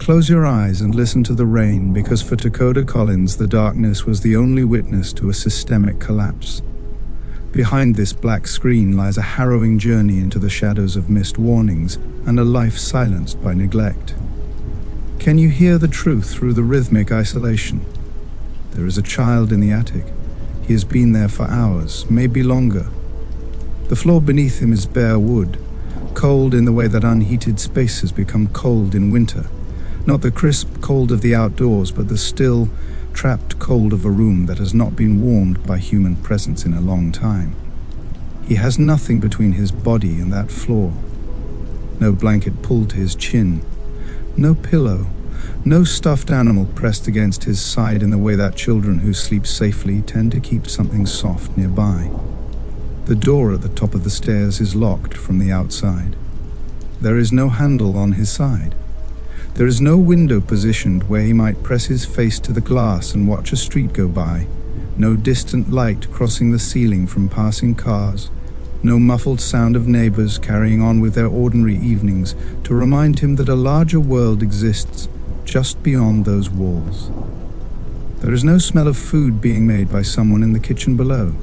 Close your eyes and listen to the rain, because for Takoda Collins, the darkness was the only witness to a systemic collapse. Behind this black screen lies a harrowing journey into the shadows of missed warnings and a life silenced by neglect. Can you hear the truth through the rhythmic isolation? There is a child in the attic. He has been there for hours, maybe longer. The floor beneath him is bare wood, cold in the way that unheated spaces become cold in winter. Not the crisp cold of the outdoors, but the still, trapped cold of a room that has not been warmed by human presence in a long time. He has nothing between his body and that floor. No blanket pulled to his chin. No pillow. No stuffed animal pressed against his side in the way that children who sleep safely tend to keep something soft nearby. The door at the top of the stairs is locked from the outside. There is no handle on his side. There is no window positioned where he might press his face to the glass and watch a street go by. No distant light crossing the ceiling from passing cars. No muffled sound of neighbors carrying on with their ordinary evenings to remind him that a larger world exists just beyond those walls. There is no smell of food being made by someone in the kitchen below.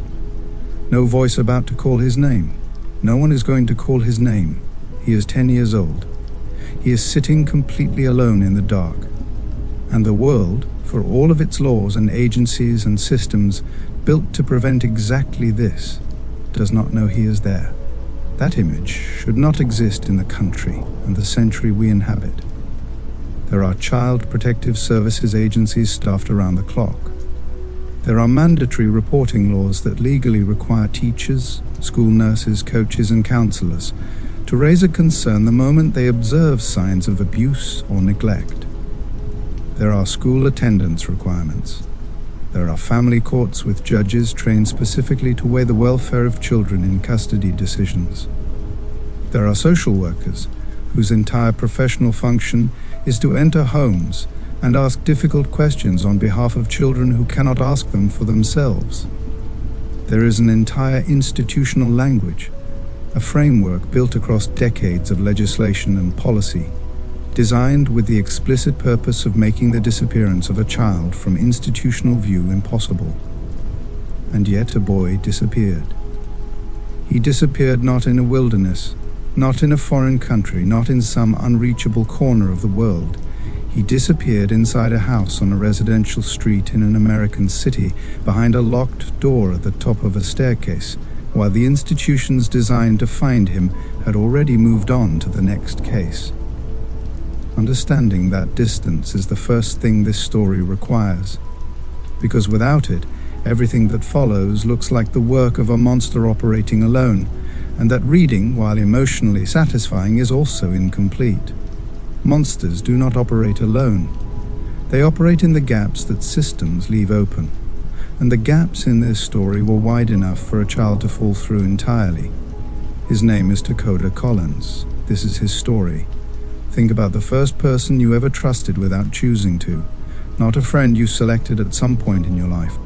No voice about to call his name. No one is going to call his name. He is 10 years old. He is sitting completely alone in the dark. And the world, for all of its laws and agencies and systems built to prevent exactly this, does not know he is there. That image should not exist in the country and the century we inhabit. There are child protective services agencies staffed around the clock. There are mandatory reporting laws that legally require teachers, school nurses, coaches, and counselors to raise a concern the moment they observe signs of abuse or neglect. There are school attendance requirements. There are family courts with judges trained specifically to weigh the welfare of children in custody decisions. There are social workers whose entire professional function is to enter homes and ask difficult questions on behalf of children who cannot ask them for themselves. There is an entire institutional language, a framework built across decades of legislation and policy, designed with the explicit purpose of making the disappearance of a child from institutional view impossible. And yet a boy disappeared. He disappeared not in a wilderness, not in a foreign country, not in some unreachable corner of the world. He disappeared inside a house on a residential street in an American city, behind a locked door at the top of a staircase, while the institutions designed to find him had already moved on to the next case. Understanding that distance is the first thing this story requires, because without it, everything that follows looks like the work of a monster operating alone, and that reading, while emotionally satisfying, is also incomplete. Monsters do not operate alone. They operate in the gaps that systems leave open, and the gaps in this story were wide enough for a child to fall through entirely. His name is Takoda Collins. This is his story. Think about the first person you ever trusted without choosing to, not a friend you selected at some point in your life,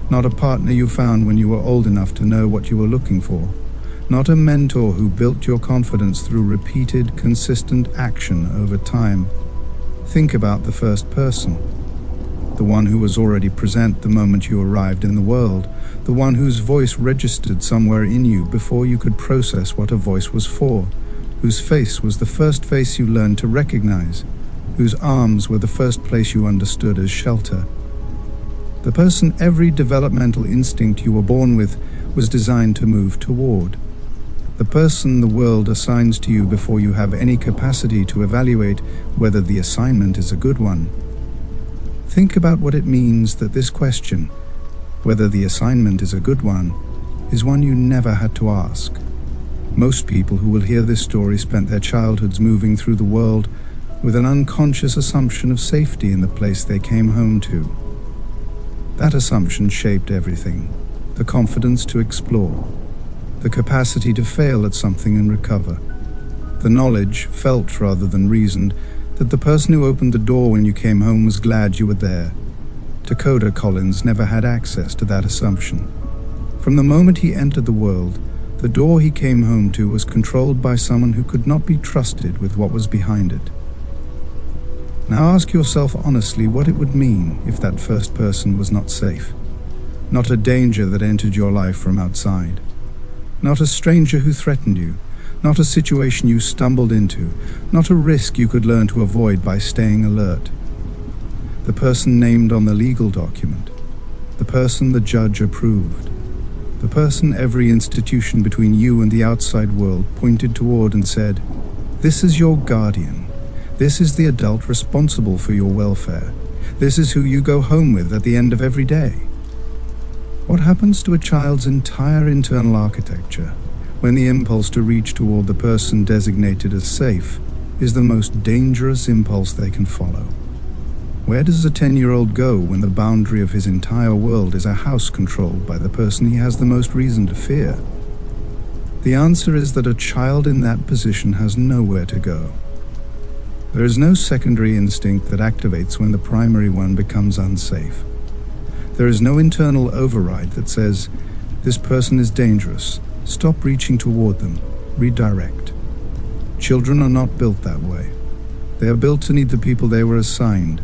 not a partner you found when you were old enough to know what you were looking for, not a mentor who built your confidence through repeated, consistent action over time. Think about the first person, the one who was already present the moment you arrived in the world, the one whose voice registered somewhere in you before you could process what a voice was for, whose face was the first face you learned to recognize, whose arms were the first place you understood as shelter. The person every developmental instinct you were born with was designed to move toward. The person the world assigns to you before you have any capacity to evaluate whether the assignment is a good one. Think about what it means that this question, whether the assignment is a good one, is one you never had to ask. Most people who will hear this story spent their childhoods moving through the world with an unconscious assumption of safety in the place they came home to. That assumption shaped everything: the confidence to explore, the capacity to fail at something and recover, the knowledge, felt rather than reasoned, that the person who opened the door when you came home was glad you were there. Takoda Collins never had access to that assumption. From the moment he entered the world, the door he came home to was controlled by someone who could not be trusted with what was behind it. Now ask yourself honestly what it would mean if that first person was not safe. Not a danger that entered your life from outside. Not a stranger who threatened you. Not a situation you stumbled into. Not a risk you could learn to avoid by staying alert. The person named on the legal document. The person the judge approved. The person every institution between you and the outside world pointed toward and said, "This is your guardian. This is the adult responsible for your welfare. This is who you go home with at the end of every day." What happens to a child's entire internal architecture when the impulse to reach toward the person designated as safe is the most dangerous impulse they can follow? Where does a 10-year-old go when the boundary of his entire world is a house controlled by the person he has the most reason to fear? The answer is that a child in that position has nowhere to go. There is no secondary instinct that activates when the primary one becomes unsafe. There is no internal override that says, "This person is dangerous. Stop reaching toward them. Redirect." Children are not built that way. They are built to need the people they were assigned,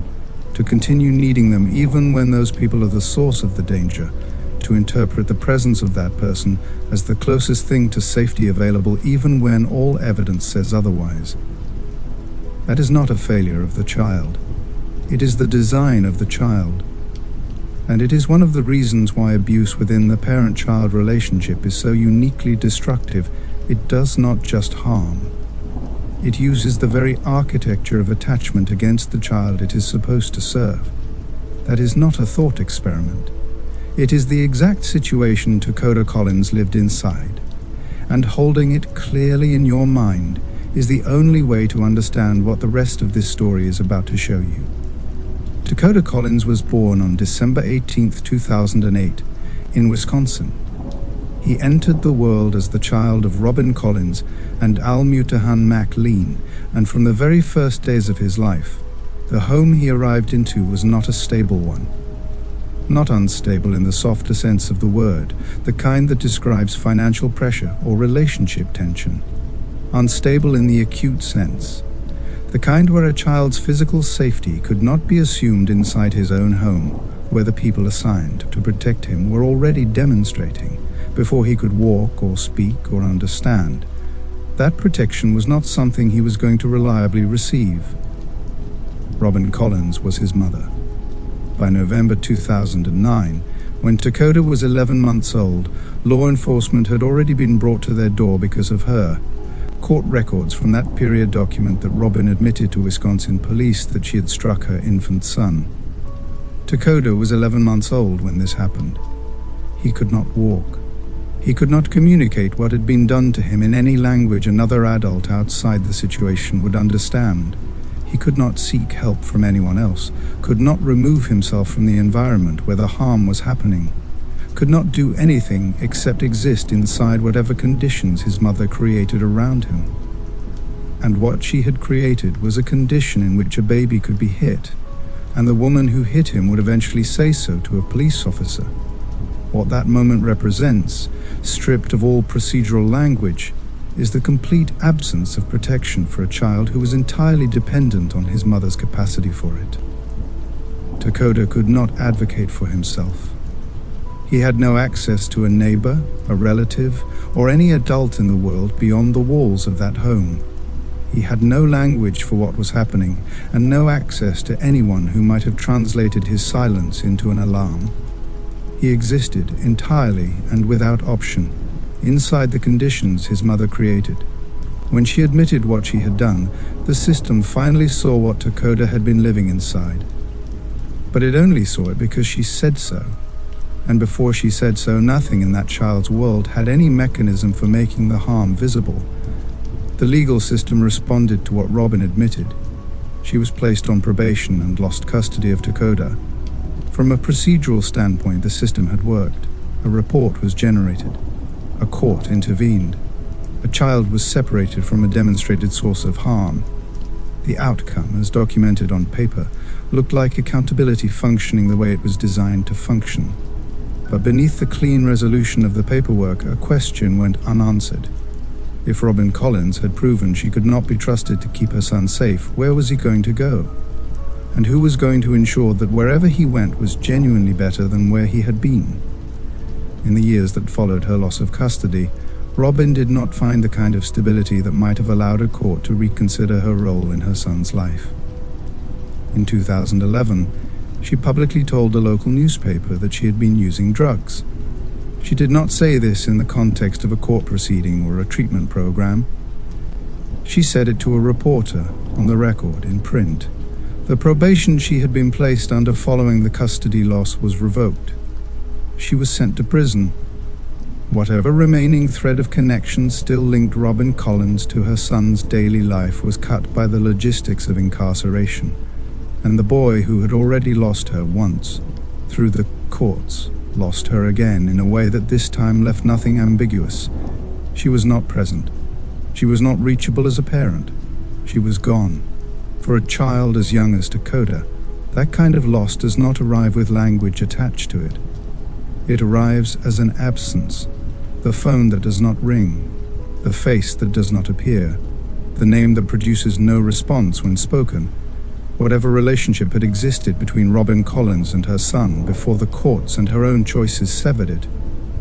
to continue needing them even when those people are the source of the danger, to interpret the presence of that person as the closest thing to safety available even when all evidence says otherwise. That is not a failure of the child. It is the design of the child. And it is one of the reasons why abuse within the parent-child relationship is so uniquely destructive. It does not just harm. It uses the very architecture of attachment against the child it is supposed to serve. That is not a thought experiment. It is the exact situation Takoda Collins lived inside. And holding it clearly in your mind is the only way to understand what the rest of this story is about to show you. Takoda Collins was born on December 18, 2008, in Wisconsin. He entered the world as the child of Robin Collins and Al-Mutahan McLean, and from the very first days of his life, the home he arrived into was not a stable one. Not unstable in the softer sense of the word, the kind that describes financial pressure or relationship tension. Unstable in the acute sense. The kind where a child's physical safety could not be assumed inside his own home, where the people assigned to protect him were already demonstrating, before he could walk or speak or understand. That protection was not something he was going to reliably receive. Robin Collins was his mother. By November 2009, when Takoda was 11 months old, law enforcement had already been brought to their door because of her. Court records from that period document that Robin admitted to Wisconsin police that she had struck her infant son. Takoda was 11 months old when this happened. He could not walk. He could not communicate what had been done to him in any language another adult outside the situation would understand. He could not seek help from anyone else, could not remove himself from the environment where the harm was happening, could not do anything except exist inside whatever conditions his mother created around him. And what she had created was a condition in which a baby could be hit, and the woman who hit him would eventually say so to a police officer. What that moment represents, stripped of all procedural language, is the complete absence of protection for a child who was entirely dependent on his mother's capacity for it. Takoda could not advocate for himself. He had no access to a neighbor, a relative, or any adult in the world beyond the walls of that home. He had no language for what was happening, and no access to anyone who might have translated his silence into an alarm. He existed entirely and without option, inside the conditions his mother created. When she admitted what she had done, the system finally saw what Takoda had been living inside. But it only saw it because she said so. And before she said so, nothing in that child's world had any mechanism for making the harm visible. The legal system responded to what Robin admitted. She was placed on probation and lost custody of Takoda. From a procedural standpoint, the system had worked. A report was generated. A court intervened. A child was separated from a demonstrated source of harm. The outcome, as documented on paper, looked like accountability functioning the way it was designed to function. But beneath the clean resolution of the paperwork, a question went unanswered. If Robin Collins had proven she could not be trusted to keep her son safe, where was he going to go? and who was going to ensure that wherever he went was genuinely better than where he had been. In the years that followed her loss of custody, Robin did not find the kind of stability that might have allowed a court to reconsider her role in her son's life. In 2011, she publicly told a local newspaper that she had been using drugs. She did not say this in the context of a court proceeding or a treatment program. She said it to a reporter, on the record, in print. The probation she had been placed under following the custody loss was revoked. She was sent to prison. Whatever remaining thread of connection still linked Robin Collins to her son's daily life was cut by the logistics of incarceration, and the boy who had already lost her once, through the courts, lost her again in a way that this time left nothing ambiguous. She was not present. She was not reachable as a parent. She was gone. For a child as young as Takoda, that kind of loss does not arrive with language attached to it. It arrives as an absence, the phone that does not ring, the face that does not appear, the name that produces no response when spoken. Whatever relationship had existed between Robin Collins and her son before the courts and her own choices severed it,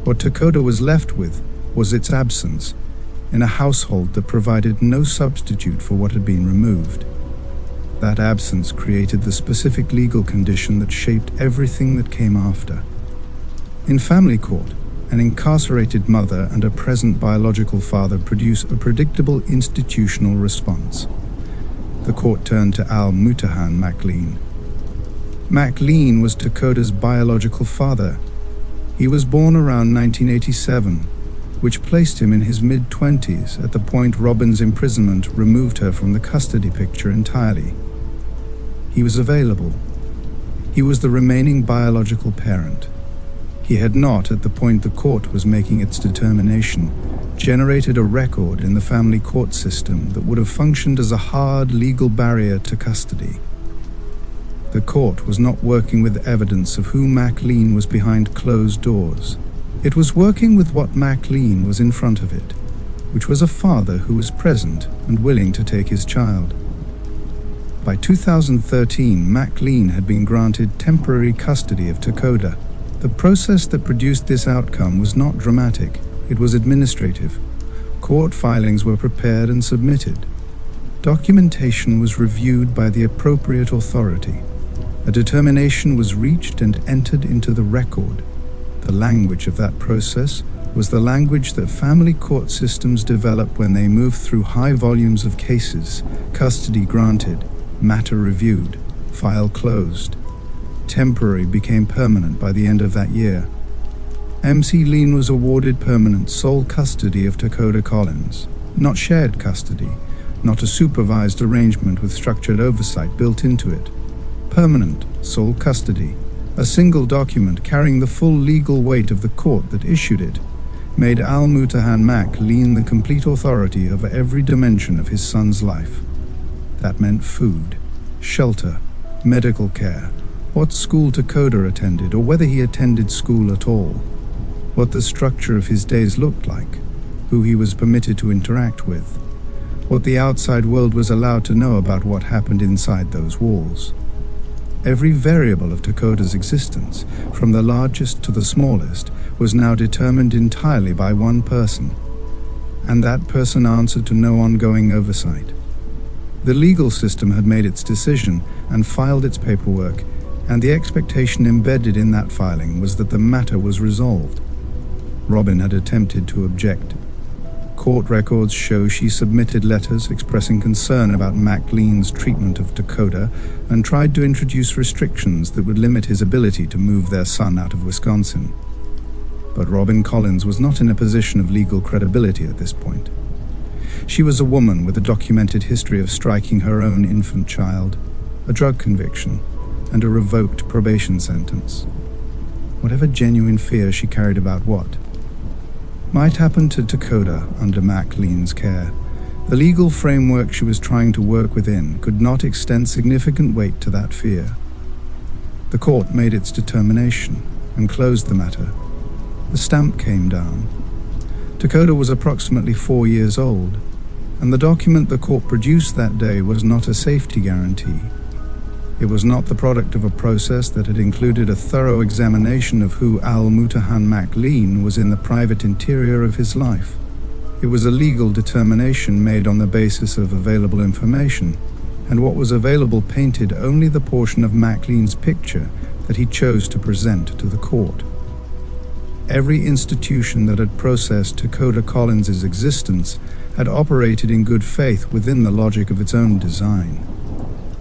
what Takoda was left with was its absence, in a household that provided no substitute for what had been removed. That absence created the specific legal condition that shaped everything that came after. In family court, an incarcerated mother and a present biological father produce a predictable institutional response. The court turned to Al-Mutahan McLean. McLean was Takoda's biological father. He was born around 1987, which placed him in his mid-20s at the point Robin's imprisonment removed her from the custody picture entirely. He was available. He was the remaining biological parent. He had not, at the point the court was making its determination, generated a record in the family court system that would have functioned as a hard legal barrier to custody. The court was not working with evidence of who McLean was behind closed doors. It was working with what McLean was in front of it, which was a father who was present and willing to take his child. By 2013, McLean had been granted temporary custody of Takoda. The process that produced this outcome was not dramatic, it was administrative. Court filings were prepared and submitted. Documentation was reviewed by the appropriate authority. A determination was reached and entered into the record. The language of that process was the language that family court systems develop when they move through high volumes of cases: custody granted, matter reviewed, file closed. Temporary became permanent by the end of that year. McLean was awarded permanent sole custody of Takoda Collins, not shared custody, not a supervised arrangement with structured oversight built into it. Permanent sole custody, a single document carrying the full legal weight of the court that issued it, made Al-Mutahan McLean the complete authority over every dimension of his son's life. That meant food, shelter, medical care, what school Takoda attended or whether he attended school at all, what the structure of his days looked like, who he was permitted to interact with, what the outside world was allowed to know about what happened inside those walls. Every variable of Takoda's existence, from the largest to the smallest, was now determined entirely by one person, and that person answered to no ongoing oversight. The legal system had made its decision and filed its paperwork, and the expectation embedded in that filing was that the matter was resolved. Robin had attempted to object. Court records show she submitted letters expressing concern about McLean's treatment of Takoda and tried to introduce restrictions that would limit his ability to move their son out of Wisconsin. But Robin Collins was not in a position of legal credibility at this point. She was a woman with a documented history of striking her own infant child, a drug conviction, and a revoked probation sentence. Whatever genuine fear she carried about what might happen to Takoda under McLean's care, the legal framework she was trying to work within could not extend significant weight to that fear. The court made its determination and closed the matter. The stamp came down. Takoda was approximately 4 years old, and the document the court produced that day was not a safety guarantee. It was not the product of a process that had included a thorough examination of who Al-Mutahan McLean was in the private interior of his life. It was a legal determination made on the basis of available information, and what was available painted only the portion of McLean's picture that he chose to present to the court. Every institution that had processed Takoda Collins' existence had operated in good faith within the logic of its own design.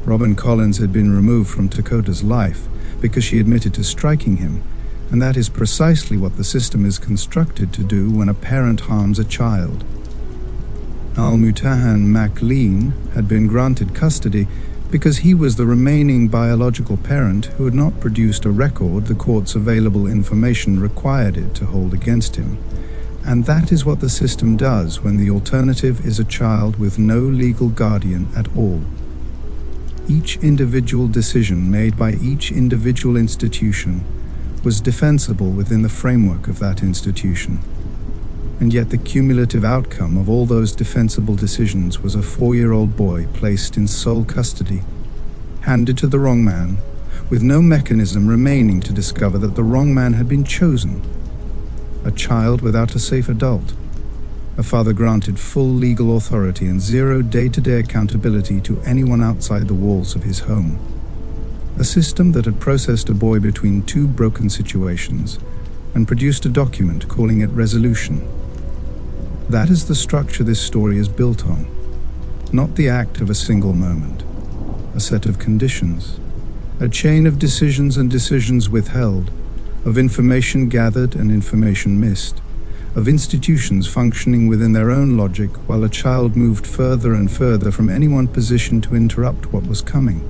Robin Collins had been removed from Takoda's life because she admitted to striking him, and that is precisely what the system is constructed to do when a parent harms a child. Al-Mutahan McLean had been granted custody because he was the remaining biological parent who had not produced a record the court's available information required it to hold against him. And that is what the system does when the alternative is a child with no legal guardian at all. Each individual decision made by each individual institution was defensible within the framework of that institution. And yet the cumulative outcome of all those defensible decisions was a 4-year-old boy placed in sole custody, handed to the wrong man, with no mechanism remaining to discover that the wrong man had been chosen. A child without a safe adult. A father granted full legal authority and zero day-to-day accountability to anyone outside the walls of his home. A system that had processed a boy between two broken situations and produced a document calling it resolution. That is the structure this story is built on, not the act of a single moment, a set of conditions, a chain of decisions and decisions withheld, of information gathered and information missed, of institutions functioning within their own logic while a child moved further and further from anyone positioned to interrupt what was coming.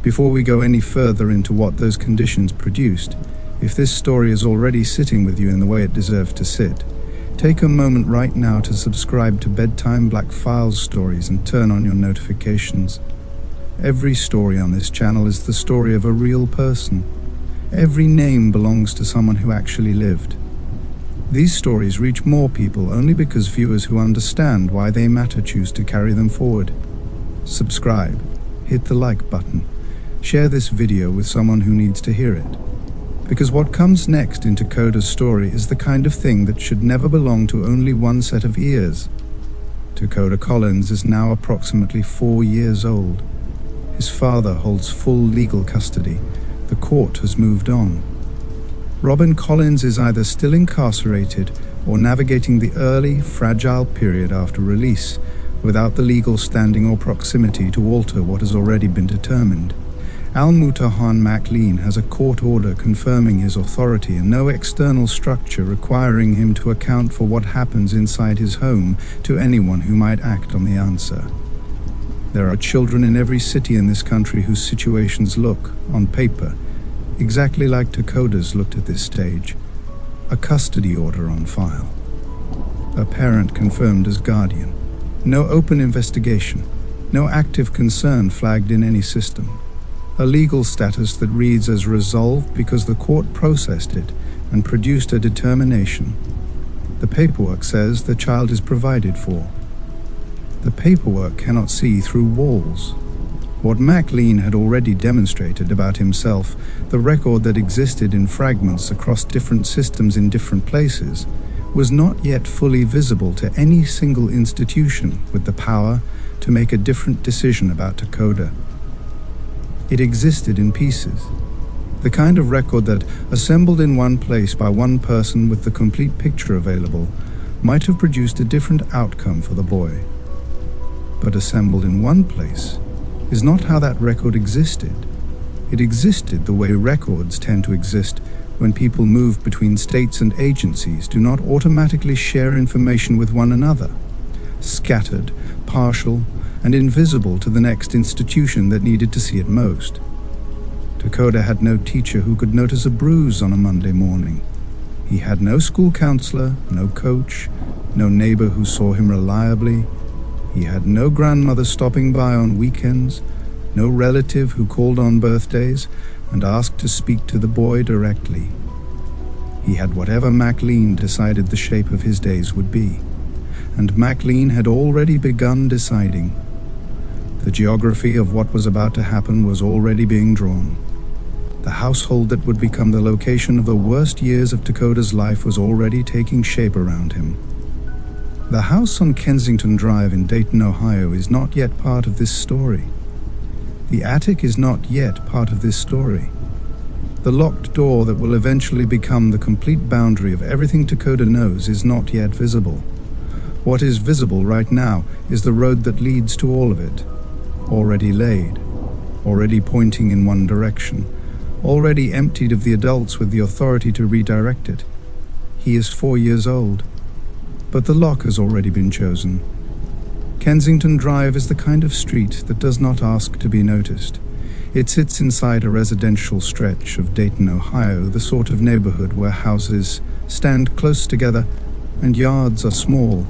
Before we go any further into what those conditions produced, if this story is already sitting with you in the way it deserves to sit, take a moment right now to subscribe to Bedtime Black Files stories and turn on your notifications. Every story on this channel is the story of a real person. Every name belongs to someone who actually lived. These stories reach more people only because viewers who understand why they matter choose to carry them forward. Subscribe, hit the like button, share this video with someone who needs to hear it. Because what comes next in Takoda's story is the kind of thing that should never belong to only one set of ears. Takoda Collins is now approximately 4 years old. His father holds full legal custody. The court has moved on. Robin Collins is either still incarcerated or navigating the early, fragile period after release, without the legal standing or proximity to alter what has already been determined. Al-Mutahan McLean has a court order confirming his authority and no external structure requiring him to account for what happens inside his home to anyone who might act on the answer. There are children in every city in this country whose situations look, on paper, exactly like Takoda's looked at this stage. A custody order on file. A parent confirmed as guardian. No open investigation. No active concern flagged in any system. A legal status that reads as resolved because the court processed it and produced a determination. The paperwork says the child is provided for. The paperwork cannot see through walls. What McLean had already demonstrated about himself, the record that existed in fragments across different systems in different places, was not yet fully visible to any single institution with the power to make a different decision about Takoda. It existed in pieces. The kind of record that, assembled in one place by one person with the complete picture available, might have produced a different outcome for the boy. But assembled in one place is not how that record existed. It existed the way records tend to exist when people move between states and agencies do not automatically share information with one another, scattered, partial, and invisible to the next institution that needed to see it most. Takoda had no teacher who could notice a bruise on a Monday morning. He had no school counselor, no coach, no neighbor who saw him reliably. He had no grandmother stopping by on weekends, no relative who called on birthdays and asked to speak to the boy directly. He had whatever McLean decided the shape of his days would be, and McLean had already begun deciding. The geography of what was about to happen was already being drawn. The household that would become the location of the worst years of Takoda's life was already taking shape around him. The house on Kensington Drive in Dayton, Ohio is not yet part of this story. The attic is not yet part of this story. The locked door that will eventually become the complete boundary of everything Takoda knows is not yet visible. What is visible right now is the road that leads to all of it, already laid, already pointing in one direction, already emptied of the adults with the authority to redirect it. He is 4 years old, but the lock has already been chosen. Kensington Drive is the kind of street that does not ask to be noticed. It sits inside a residential stretch of Dayton, Ohio, the sort of neighborhood where houses stand close together and yards are small,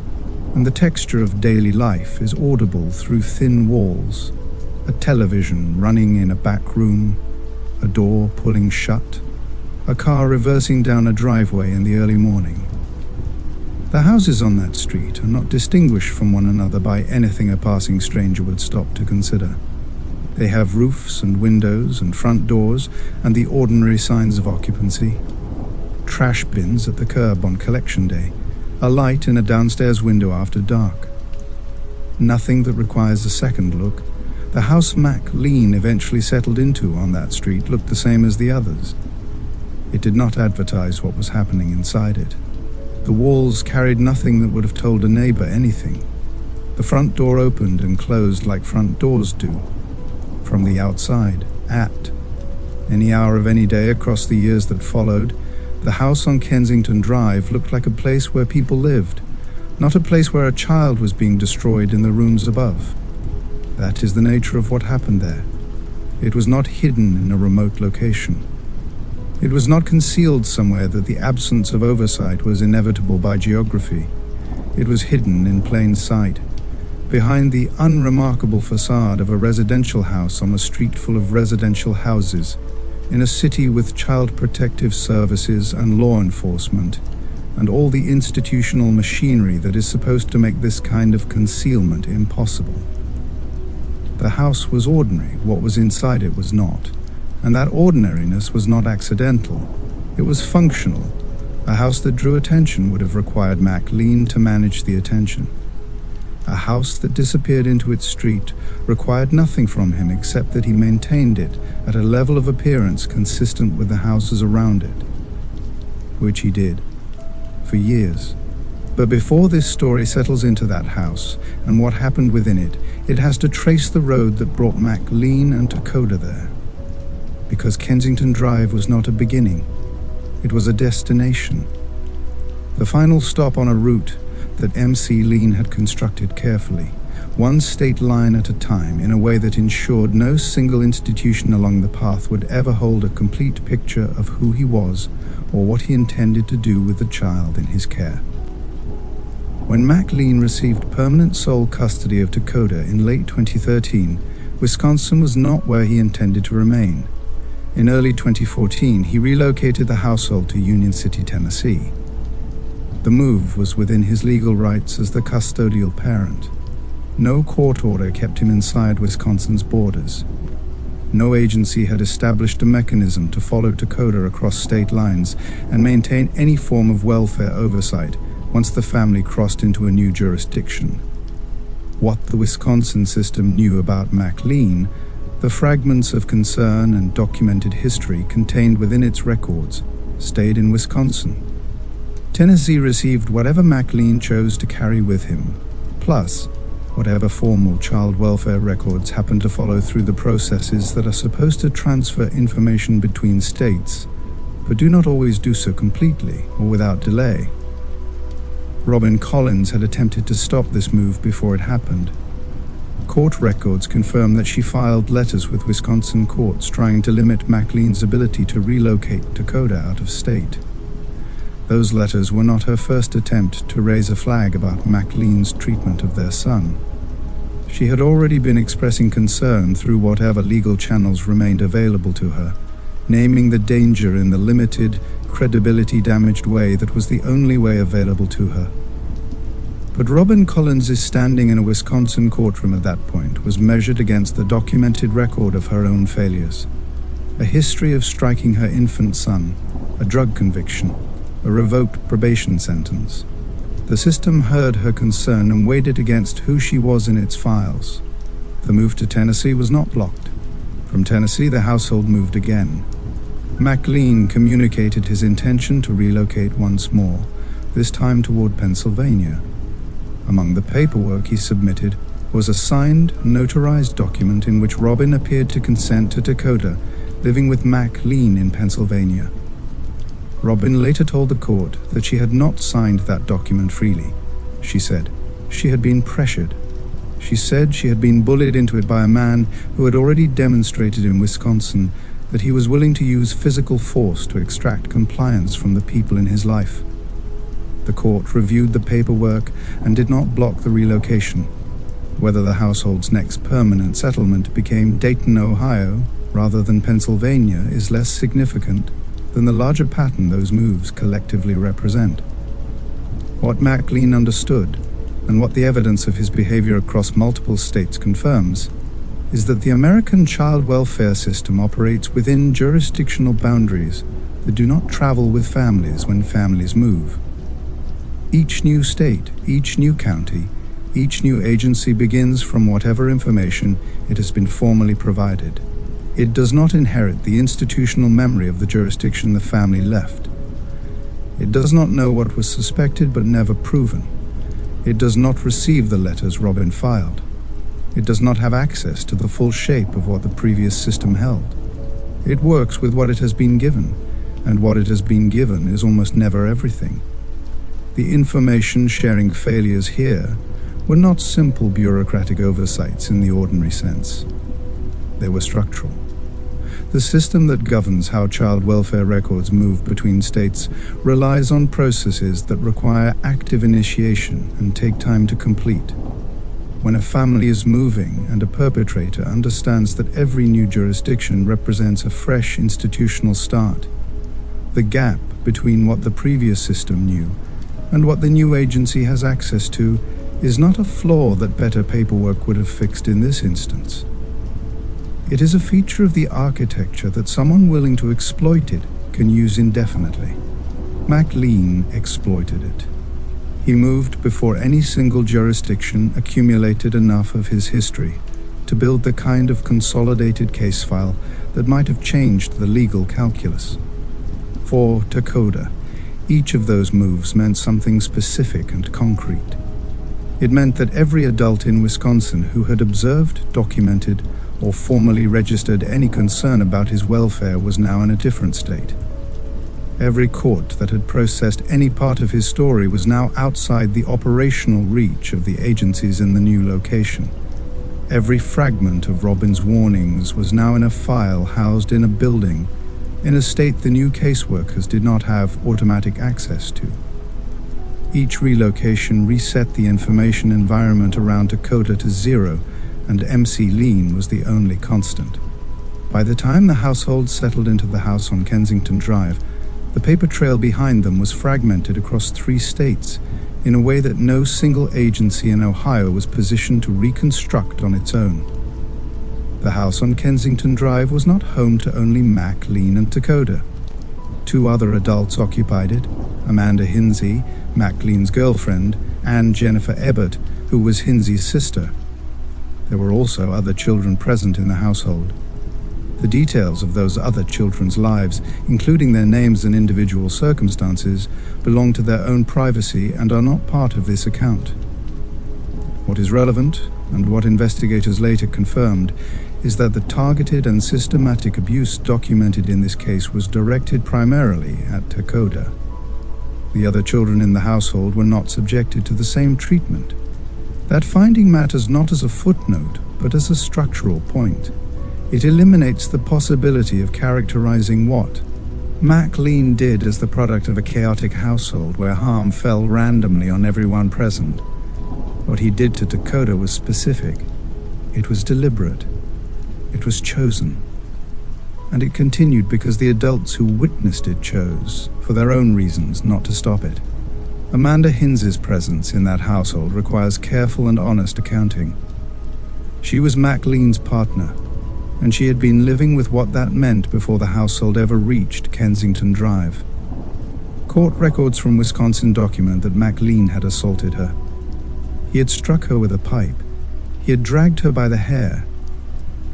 and the texture of daily life is audible through thin walls, a television running in a back room, a door pulling shut, a car reversing down a driveway in the early morning. The houses on that street are not distinguished from one another by anything a passing stranger would stop to consider. They have roofs and windows and front doors and the ordinary signs of occupancy. Trash bins at the curb on collection day, a light in a downstairs window after dark. Nothing that requires a second look. The house McLean eventually settled into on that street looked the same as the others. It did not advertise what was happening inside it. The walls carried nothing that would have told a neighbor anything. The front door opened and closed like front doors do, from the outside, at any hour of any day across the years that followed. The house on Kensington Drive looked like a place where people lived, not a place where a child was being destroyed in the rooms above. That is the nature of what happened there. It was not hidden in a remote location. It was not concealed somewhere that the absence of oversight was inevitable by geography. It was hidden in plain sight, behind the unremarkable facade of a residential house on a street full of residential houses, in a city with child protective services and law enforcement, and all the institutional machinery that is supposed to make this kind of concealment impossible. The house was ordinary, what was inside it was not, and that ordinariness was not accidental. It was functional. A house that drew attention would have required McLean to manage the attention. A house that disappeared into its street required nothing from him except that he maintained it at a level of appearance consistent with the houses around it, which he did, for years. But before this story settles into that house and what happened within it, it has to trace the road that brought McLean and Takoda there. Because Kensington Drive was not a beginning, it was a destination. The final stop on a route that MC Lean had constructed carefully, one state line at a time, in a way that ensured no single institution along the path would ever hold a complete picture of who he was or what he intended to do with the child in his care. When McLean received permanent sole custody of Takoda in late 2013, Wisconsin was not where he intended to remain. In early 2014, he relocated the household to Union City, Tennessee. The move was within his legal rights as the custodial parent. No court order kept him inside Wisconsin's borders. No agency had established a mechanism to follow Takoda across state lines and maintain any form of welfare oversight once the family crossed into a new jurisdiction. What the Wisconsin system knew about McLean, the fragments of concern and documented history contained within its records, stayed in Wisconsin. Tennessee received whatever McLean chose to carry with him, plus whatever formal child welfare records happened to follow through the processes that are supposed to transfer information between states, but do not always do so completely or without delay. Robin Collins had attempted to stop this move before it happened. Court records confirm that she filed letters with Wisconsin courts trying to limit McLean's ability to relocate Takoda out of state. Those letters were not her first attempt to raise a flag about McLean's treatment of their son. She had already been expressing concern through whatever legal channels remained available to her, naming the danger in the limited, credibility-damaged way that was the only way available to her. But Robin Collins is standing in a Wisconsin courtroom at that point was measured against the documented record of her own failures. A history of striking her infant son, a drug conviction, a revoked probation sentence. The system heard her concern and weighed it against who she was in its files. The move to Tennessee was not blocked. From Tennessee, the household moved again. McLean communicated his intention to relocate once more, this time toward Pennsylvania. Among the paperwork he submitted was a signed, notarized document in which Robin appeared to consent to Takoda living with McLean in Pennsylvania. Robin later told the court that she had not signed that document freely. She said she had been pressured. She said she had been bullied into it by a man who had already demonstrated in Wisconsin that he was willing to use physical force to extract compliance from the people in his life. The court reviewed the paperwork and did not block the relocation. Whether the household's next permanent settlement became Dayton, Ohio, rather than Pennsylvania is less significant than the larger pattern those moves collectively represent. What McLean understood, and what the evidence of his behavior across multiple states confirms, is that the American child welfare system operates within jurisdictional boundaries that do not travel with families when families move. Each new state, each new county, each new agency begins from whatever information it has been formally provided. It does not inherit the institutional memory of the jurisdiction the family left. It does not know what was suspected but never proven. It does not receive the letters Robin filed. It does not have access to the full shape of what the previous system held. It works with what it has been given, and what it has been given is almost never everything. The information sharing failures here were not simple bureaucratic oversights in the ordinary sense. They were structural. The system that governs how child welfare records move between states relies on processes that require active initiation and take time to complete. When a family is moving and a perpetrator understands that every new jurisdiction represents a fresh institutional start, the gap between what the previous system knew and what the new agency has access to is not a flaw that better paperwork would have fixed in this instance. It is a feature of the architecture that someone willing to exploit it can use indefinitely. McLean exploited it. He moved before any single jurisdiction accumulated enough of his history to build the kind of consolidated case file that might have changed the legal calculus. For Takoda, each of those moves meant something specific and concrete. It meant that every adult in Wisconsin who had observed, documented, or formally registered any concern about his welfare was now in a different state. Every court that had processed any part of his story was now outside the operational reach of the agencies in the new location. Every fragment of Robin's warnings was now in a file housed in a building, in a state the new caseworkers did not have automatic access to. Each relocation reset the information environment around Takoda to zero, and MC Lean was the only constant. By the time the household settled into the house on Kensington Drive, the paper trail behind them was fragmented across 3 states in a way that no single agency in Ohio was positioned to reconstruct on its own. The house on Kensington Drive was not home to only Mac, Lean, and Takoda. 2 other adults occupied it, Amanda Hinsey, Mac Lean's girlfriend, and Jennifer Ebbert, who was Hinsey's sister. There were also other children present in the household. The details of those other children's lives, including their names and individual circumstances, belong to their own privacy and are not part of this account. What is relevant, and what investigators later confirmed, is that the targeted and systematic abuse documented in this case was directed primarily at Takoda. The other children in the household were not subjected to the same treatment. That finding matters not as a footnote, but as a structural point. It eliminates the possibility of characterizing what McLean did as the product of a chaotic household where harm fell randomly on everyone present. What he did to Takoda was specific. It was deliberate. It was chosen. And it continued because the adults who witnessed it chose, for their own reasons, not to stop it. Amanda Hinz's presence in that household requires careful and honest accounting. She was McLean's partner, and she had been living with what that meant before the household ever reached Kensington Drive. Court records from Wisconsin document that McLean had assaulted her. He had struck her with a pipe. He had dragged her by the hair.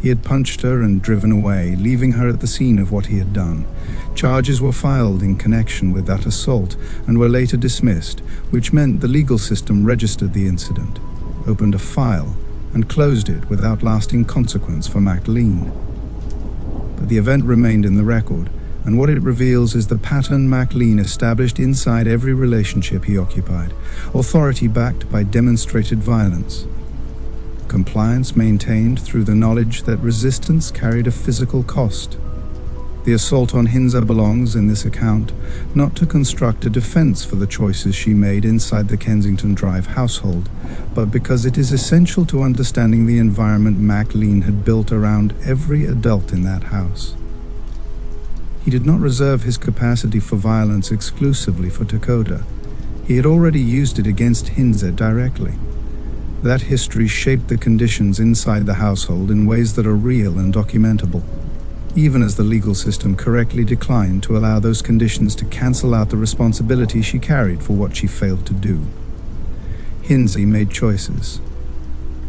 He had punched her and driven away, leaving her at the scene of what he had done. Charges were filed in connection with that assault and were later dismissed, which meant the legal system registered the incident, opened a file, and closed it without lasting consequence for McLean. But the event remained in the record, and what it reveals is the pattern McLean established inside every relationship he occupied, authority backed by demonstrated violence. Compliance maintained through the knowledge that resistance carried a physical cost. The assault on Hinza belongs, in this account, not to construct a defense for the choices she made inside the Kensington Drive household, but because it is essential to understanding the environment McLean had built around every adult in that house. He did not reserve his capacity for violence exclusively for Takoda. He had already used it against Hinza directly. That history shaped the conditions inside the household in ways that are real and documentable, even as the legal system correctly declined to allow those conditions to cancel out the responsibility she carried for what she failed to do. Hinza made choices.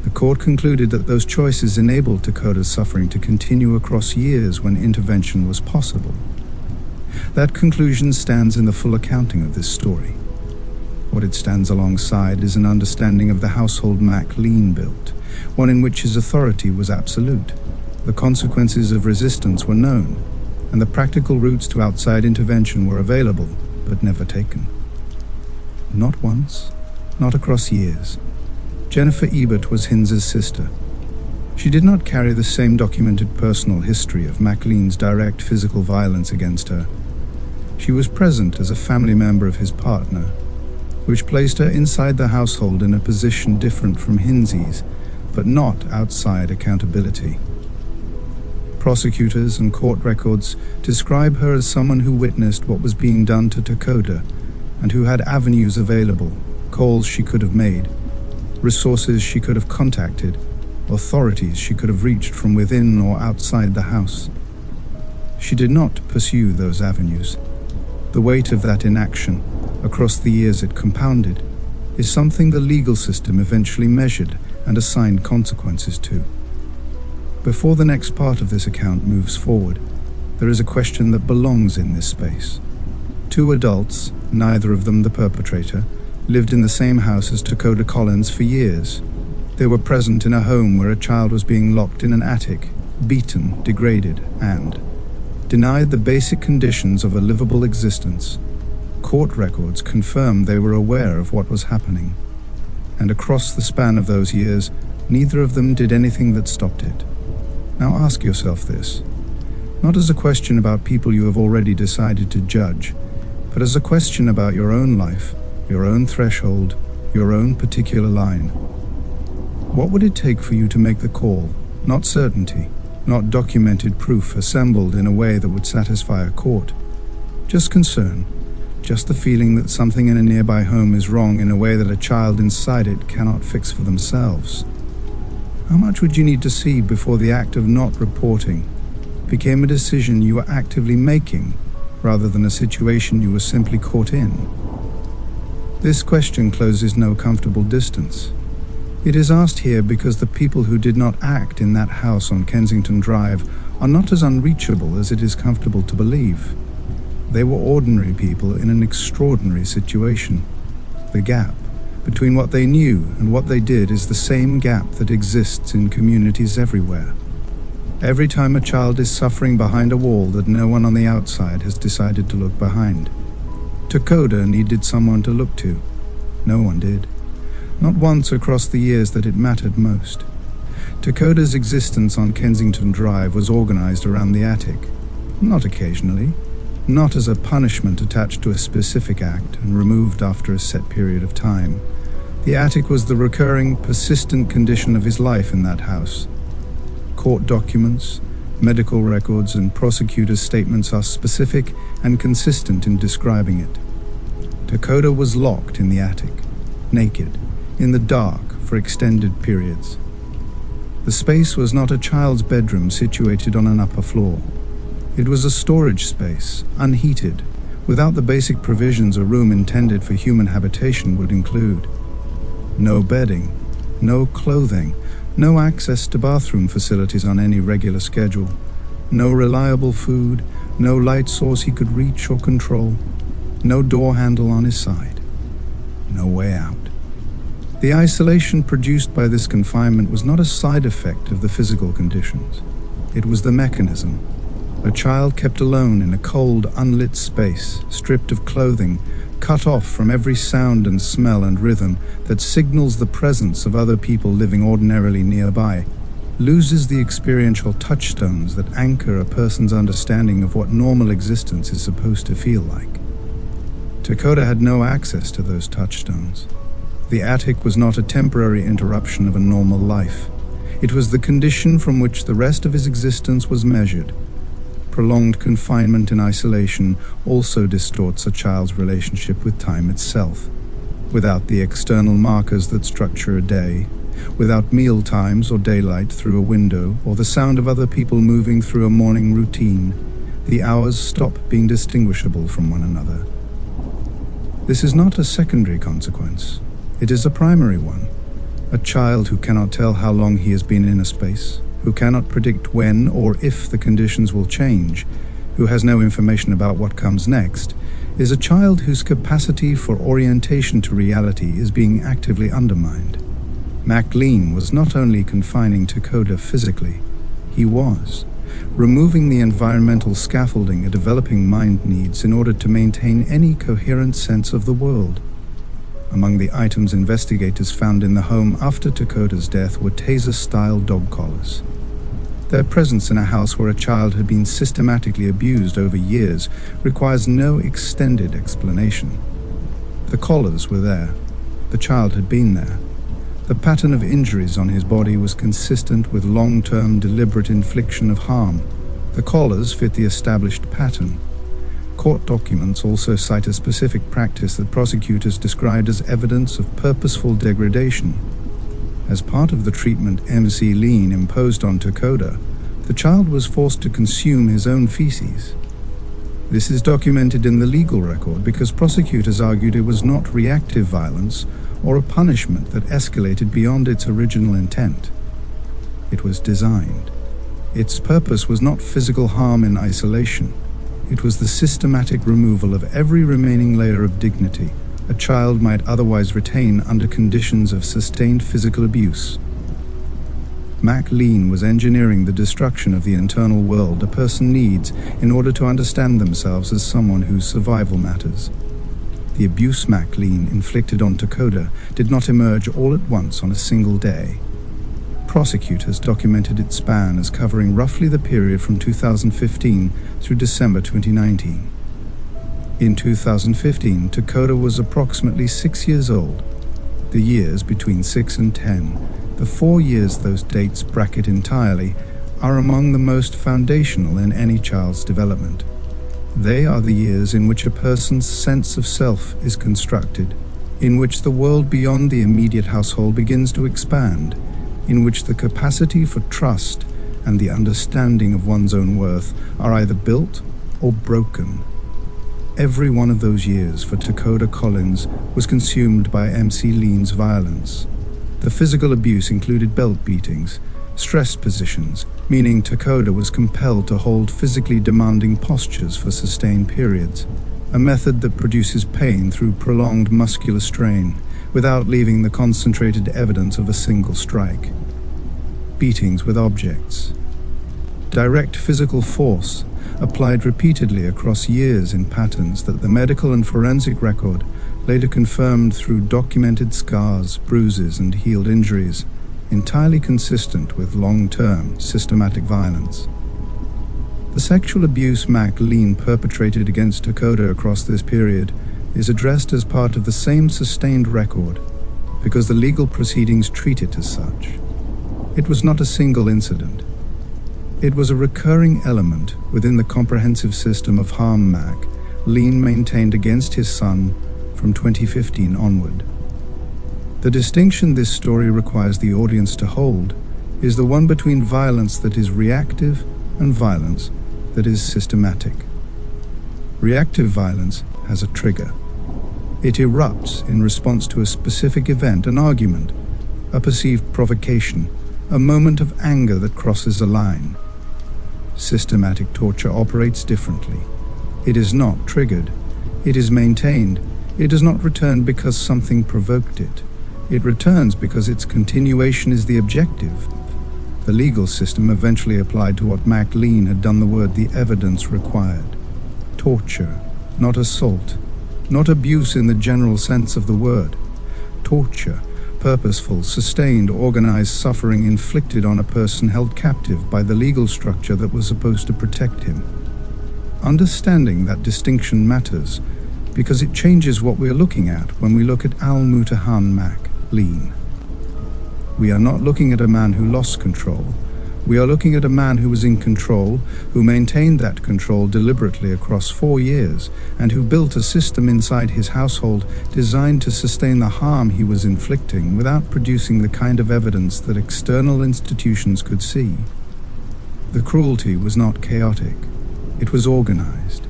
The court concluded that those choices enabled Takoda's suffering to continue across years when intervention was possible. That conclusion stands in the full accounting of this story. What it stands alongside is an understanding of the household McLean built, one in which his authority was absolute. The consequences of resistance were known, and the practical routes to outside intervention were available, but never taken. Not once, not across years. Jennifer Ebert was Hinza's sister. She did not carry the same documented personal history of McLean's direct physical violence against her. She was present as a family member of his partner, which placed her inside the household in a position different from Hinza's, but not outside accountability. Prosecutors and court records describe her as someone who witnessed what was being done to Takoda and who had avenues available, calls she could have made, resources she could have contacted, authorities she could have reached from within or outside the house. She did not pursue those avenues. The weight of that inaction, across the years it compounded, is something the legal system eventually measured and assigned consequences to. Before the next part of this account moves forward, there is a question that belongs in this space. Two adults, neither of them the perpetrator, lived in the same house as Takoda Collins for years. They were present in a home where a child was being locked in an attic, beaten, degraded, and denied the basic conditions of a livable existence. Court records confirm they were aware of what was happening, and across the span of those years, neither of them did anything that stopped it. Now ask yourself this, not as a question about people you have already decided to judge, but as a question about your own life, your own threshold, your own particular line. What would it take for you to make the call? Not certainty, not documented proof assembled in a way that would satisfy a court. Just concern, just the feeling that something in a nearby home is wrong in a way that a child inside it cannot fix for themselves. How much would you need to see before the act of not reporting became a decision you were actively making rather than a situation you were simply caught in? This question closes no comfortable distance. It is asked here because the people who did not act in that house on Kensington Drive are not as unreachable as it is comfortable to believe. They were ordinary people in an extraordinary situation. The gap between what they knew and what they did is the same gap that exists in communities everywhere. Every time a child is suffering behind a wall that no one on the outside has decided to look behind. Takoda needed someone to look to. No one did. Not once across the years that it mattered most. Takoda's existence on Kensington Drive was organized around the attic. Not occasionally. Not as a punishment attached to a specific act and removed after a set period of time. The attic was the recurring, persistent condition of his life in that house. Court documents, medical records, and prosecutors' statements are specific and consistent in describing it. Takoda was locked in the attic, naked, in the dark for extended periods. The space was not a child's bedroom situated on an upper floor. It was a storage space, unheated, without the basic provisions a room intended for human habitation would include. No bedding, no clothing, no access to bathroom facilities on any regular schedule, no reliable food, no light source he could reach or control, no door handle on his side, no way out. The isolation produced by this confinement was not a side effect of the physical conditions. It was the mechanism. A child kept alone in a cold, unlit space, stripped of clothing, cut off from every sound and smell and rhythm that signals the presence of other people living ordinarily nearby, loses the experiential touchstones that anchor a person's understanding of what normal existence is supposed to feel like. Takoda had no access to those touchstones. The attic was not a temporary interruption of a normal life. It was the condition from which the rest of his existence was measured. Prolonged confinement in isolation also distorts a child's relationship with time itself. Without the external markers that structure a day, without meal times or daylight through a window or the sound of other people moving through a morning routine, the hours stop being distinguishable from one another. This is not a secondary consequence. It is a primary one. A child who cannot tell how long he has been in a space, who cannot predict when or if the conditions will change, who has no information about what comes next, is a child whose capacity for orientation to reality is being actively undermined. McLean was not only confining Takoda physically, he was removing the environmental scaffolding a developing mind needs in order to maintain any coherent sense of the world. Among the items investigators found in the home after Takoda's death were taser-style dog collars. Their presence in a house where a child had been systematically abused over years requires no extended explanation. The collars were there. The child had been there. The pattern of injuries on his body was consistent with long-term deliberate infliction of harm. The collars fit the established pattern. Court documents also cite a specific practice that prosecutors described as evidence of purposeful degradation. As part of the treatment MC Lean imposed on Takoda, the child was forced to consume his own feces. This is documented in the legal record because prosecutors argued it was not reactive violence or a punishment that escalated beyond its original intent. It was designed. Its purpose was not physical harm in isolation. It was the systematic removal of every remaining layer of dignity a child might otherwise retain under conditions of sustained physical abuse. McLean was engineering the destruction of the internal world a person needs in order to understand themselves as someone whose survival matters. The abuse McLean inflicted on Takoda did not emerge all at once on a single day. Prosecutors documented its span as covering roughly the period from 2015 through December 2019. In 2015, Takoda was approximately 6 years old. The years between 6 and 10, the 4 years those dates bracket entirely, are among the most foundational in any child's development. They are the years in which a person's sense of self is constructed, in which the world beyond the immediate household begins to expand, in which the capacity for trust and the understanding of one's own worth are either built or broken. Every one of those years for Takoda Collins was consumed by MC Lean's violence. The physical abuse included belt beatings, stress positions, meaning Takoda was compelled to hold physically demanding postures for sustained periods, a method that produces pain through prolonged muscular strain, without leaving the concentrated evidence of a single strike. Beatings with objects. Direct physical force, applied repeatedly across years in patterns that the medical and forensic record later confirmed through documented scars, bruises, and healed injuries, entirely consistent with long-term systematic violence. The sexual abuse McLean perpetrated against Takoda across this period is addressed as part of the same sustained record because the legal proceedings treat it as such. It was not a single incident. It was a recurring element within the comprehensive system of harm McLean maintained against his son from 2015 onward. The distinction this story requires the audience to hold is the one between violence that is reactive and violence that is systematic. Reactive violence has a trigger. It erupts in response to a specific event, an argument, a perceived provocation, a moment of anger that crosses a line. Systematic torture operates differently. It is not triggered. It is maintained. It does not return because something provoked it. It returns because its continuation is the objective. The legal system eventually applied to what McLean had done the word the evidence required. Torture, not assault, not abuse in the general sense of the word. Torture, purposeful, sustained, organized suffering inflicted on a person held captive by the legal structure that was supposed to protect him. Understanding that distinction matters because it changes what we're looking at when we look at Al-Mutahan McLean. We are not looking at a man who lost control. We are looking at a man who was in control, who maintained that control deliberately across 4 years, and who built a system inside his household designed to sustain the harm he was inflicting without producing the kind of evidence that external institutions could see. The cruelty was not chaotic. It was organized.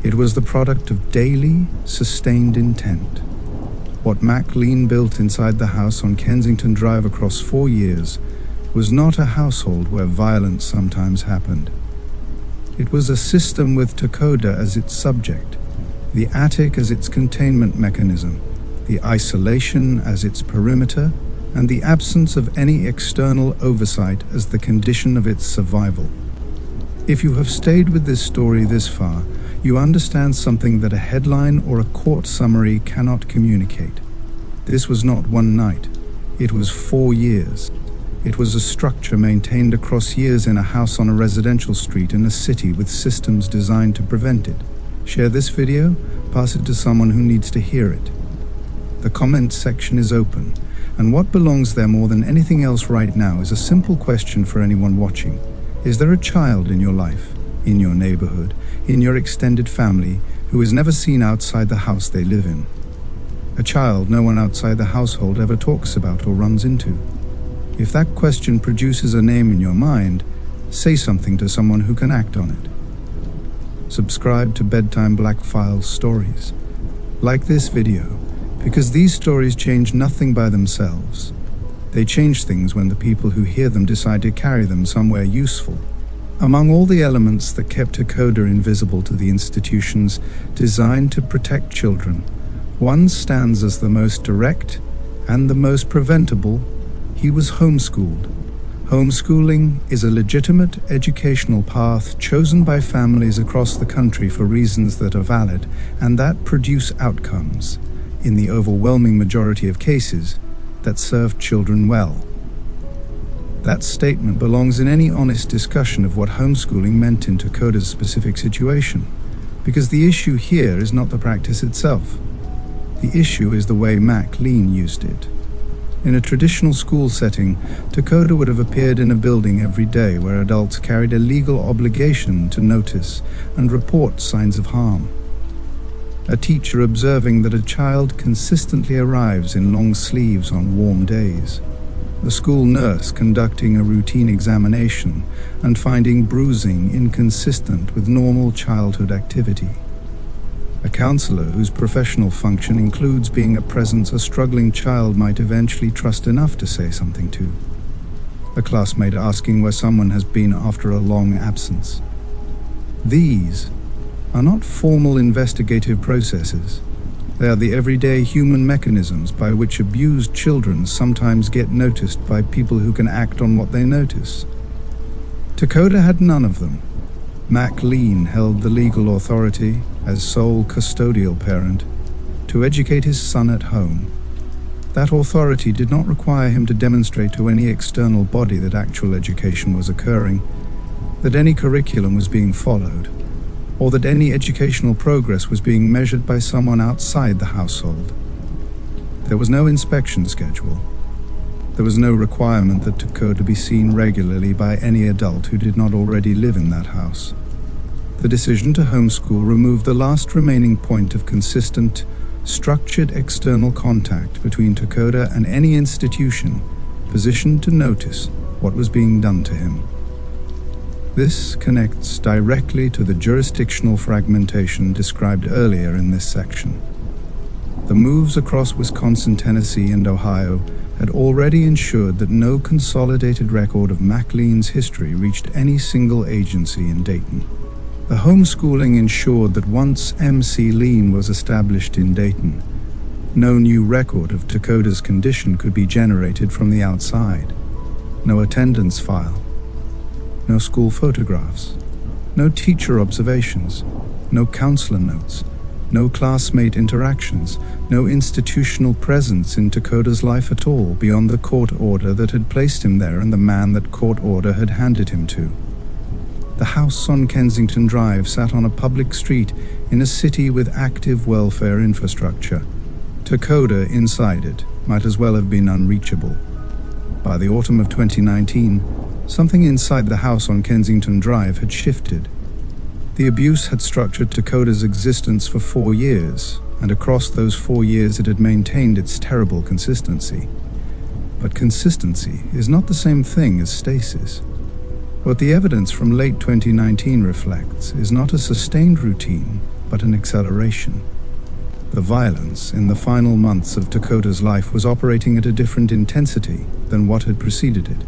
It was the product of daily, sustained intent. What McLean built inside the house on Kensington Drive across 4 years was not a household where violence sometimes happened. It was a system with Takoda as its subject, the attic as its containment mechanism, the isolation as its perimeter, and the absence of any external oversight as the condition of its survival. If you have stayed with this story this far, you understand something that a headline or a court summary cannot communicate. This was not one night. It was 4 years. It was a structure maintained across years in a house on a residential street in a city with systems designed to prevent it. Share this video, pass it to someone who needs to hear it. The comments section is open, and what belongs there more than anything else right now is a simple question for anyone watching. Is there a child in your life, in your neighborhood, in your extended family, who is never seen outside the house they live in? A child no one outside the household ever talks about or runs into. If that question produces a name in your mind, say something to someone who can act on it. Subscribe to Bedtime Black Files stories. Like this video, because these stories change nothing by themselves. They change things when the people who hear them decide to carry them somewhere useful. Among all the elements that kept Takoda invisible to the institutions designed to protect children, one stands as the most direct and the most preventable. He was homeschooled. Homeschooling is a legitimate educational path chosen by families across the country for reasons that are valid and that produce outcomes, in the overwhelming majority of cases, that serve children well. That statement belongs in any honest discussion of what homeschooling meant in Takoda's specific situation, because the issue here is not the practice itself. The issue is the way McLean used it. In a traditional school setting, Takoda would have appeared in a building every day where adults carried a legal obligation to notice and report signs of harm. A teacher observing that a child consistently arrives in long sleeves on warm days. A school nurse conducting a routine examination and finding bruising inconsistent with normal childhood activity. A counselor whose professional function includes being a presence a struggling child might eventually trust enough to say something to. A classmate asking where someone has been after a long absence. These are not formal investigative processes. They are the everyday human mechanisms by which abused children sometimes get noticed by people who can act on what they notice. Takoda had none of them. McLean held the legal authority, as sole custodial parent, to educate his son at home. That authority did not require him to demonstrate to any external body that actual education was occurring, that any curriculum was being followed, or that any educational progress was being measured by someone outside the household. There was no inspection schedule. There was no requirement that Takoda be seen regularly by any adult who did not already live in that house. The decision to homeschool removed the last remaining point of consistent, structured external contact between Takoda and any institution positioned to notice what was being done to him. This connects directly to the jurisdictional fragmentation described earlier in this section. The moves across Wisconsin, Tennessee, and Ohio had already ensured that no consolidated record of McLean's history reached any single agency in Dayton. The homeschooling ensured that once MC Lean was established in Dayton, no new record of Takoda's condition could be generated from the outside. No attendance file, no school photographs, no teacher observations, no counselor notes, no classmate interactions, no institutional presence in Takoda's life at all beyond the court order that had placed him there and the man that court order had handed him to. The house on Kensington Drive sat on a public street in a city with active welfare infrastructure. Takoda inside it might as well have been unreachable. By the autumn of 2019, something inside the house on Kensington Drive had shifted. The abuse had structured Takoda's existence for 4 years, and across those 4 years it had maintained its terrible consistency. But consistency is not the same thing as stasis. What the evidence from late 2019 reflects is not a sustained routine, but an acceleration. The violence in the final months of Takoda's life was operating at a different intensity than what had preceded it.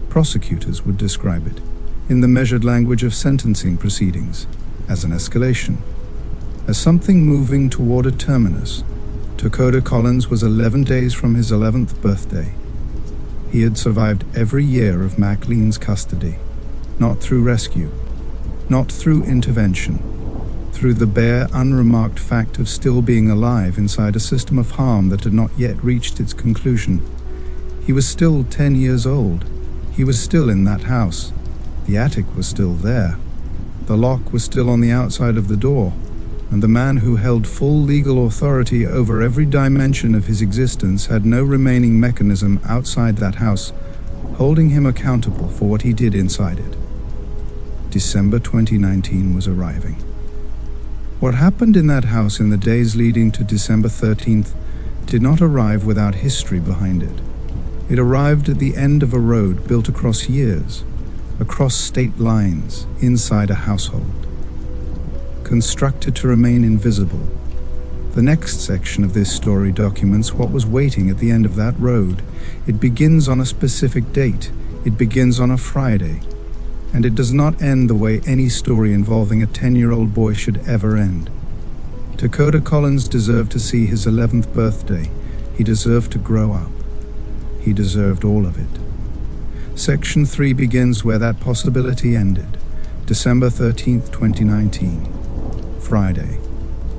Prosecutors would describe it, in the measured language of sentencing proceedings, as an escalation, as something moving toward a terminus. Takoda Collins was 11 days from his 11th birthday. He had survived every year of McLean's custody, not through rescue, not through intervention, through the bare, unremarked fact of still being alive inside a system of harm that had not yet reached its conclusion. He was still 10 years old. He was still in that house. The attic was still there. The lock was still on the outside of the door, and the man who held full legal authority over every dimension of his existence had no remaining mechanism outside that house, holding him accountable for what he did inside it. December 2019 was arriving. What happened in that house in the days leading to December 13th did not arrive without history behind it. It arrived at the end of a road built across years, across state lines, inside a household, constructed to remain invisible. The next section of this story documents what was waiting at the end of that road. It begins on a specific date. It begins on a Friday. And it does not end the way any story involving a 10-year-old boy should ever end. Takoda Collins deserved to see his 11th birthday. He deserved to grow up. He deserved all of it. Section 3 begins where that possibility ended, December 13th, 2019. Friday.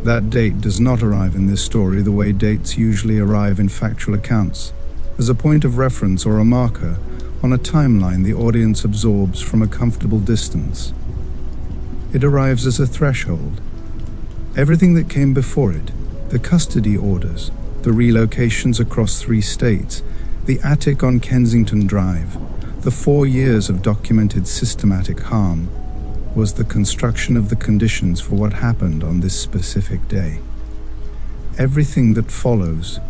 That date does not arrive in this story the way dates usually arrive in factual accounts, as a point of reference or a marker on a timeline the audience absorbs from a comfortable distance. It arrives as a threshold. Everything that came before it, the custody orders, the relocations across 3 states, the attic on Kensington Drive, the 4 years of documented systematic harm, was the construction of the conditions for what happened on this specific day. Everything that follows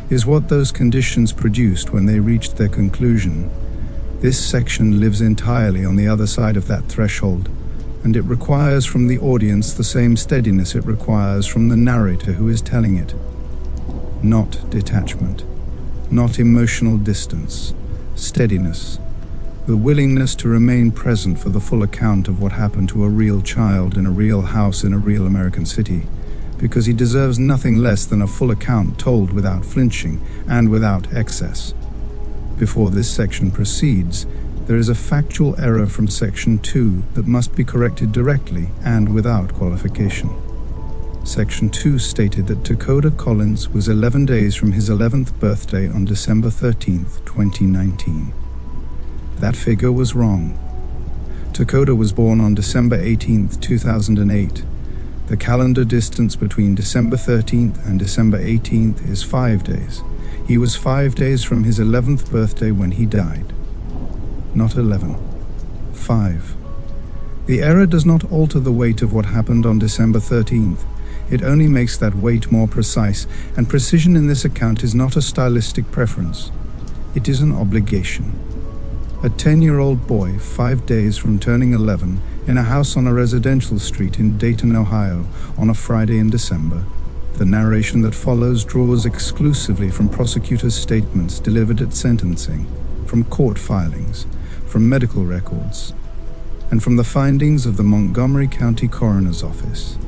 is what those conditions produced when they reached their conclusion. This section lives entirely on the other side of that threshold, and it requires from the audience the same steadiness it requires from the narrator who is telling it. Not detachment, not emotional distance, steadiness, the willingness to remain present for the full account of what happened to a real child in a real house in a real American city, because he deserves nothing less than a full account told without flinching and without excess. Before this section proceeds, there is a factual error from Section 2 that must be corrected directly and without qualification. Section 2 stated that Takoda Collins was 11 days from his 11th birthday on December 13th, 2019. That figure was wrong. Takoda was born on December 18th, 2008. The calendar distance between December 13th and December 18th is 5 days. He was 5 days from his 11th birthday when he died. Not 11. 5. The error does not alter the weight of what happened on December 13th. it only makes that weight more precise, and precision in this account is not a stylistic preference. It is an obligation. A 10-year-old boy, 5 days from turning 11, in a house on a residential street in Dayton, Ohio, on a Friday in December. The narration that follows draws exclusively from prosecutors' statements delivered at sentencing, from court filings, from medical records, and from the findings of the Montgomery County Coroner's Office.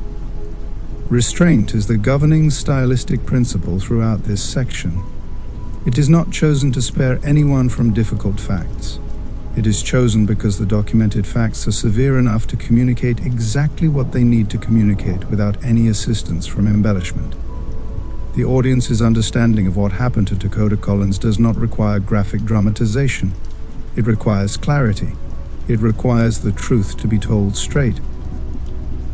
Restraint is the governing stylistic principle throughout this section. It is not chosen to spare anyone from difficult facts. It is chosen because the documented facts are severe enough to communicate exactly what they need to communicate without any assistance from embellishment. The audience's understanding of what happened to Takoda Collins does not require graphic dramatization. It requires clarity. It requires the truth to be told straight.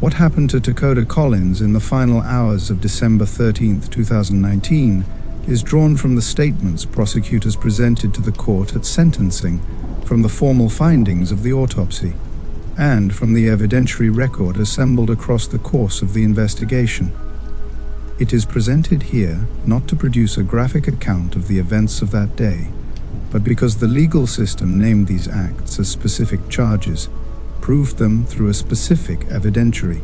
What happened to Takoda Collins in the final hours of December 13, 2019, is drawn from the statements prosecutors presented to the court at sentencing, from the formal findings of the autopsy, and from the evidentiary record assembled across the course of the investigation. It is presented here not to produce a graphic account of the events of that day, but because the legal system named these acts as specific charges, proved them through a specific evidentiary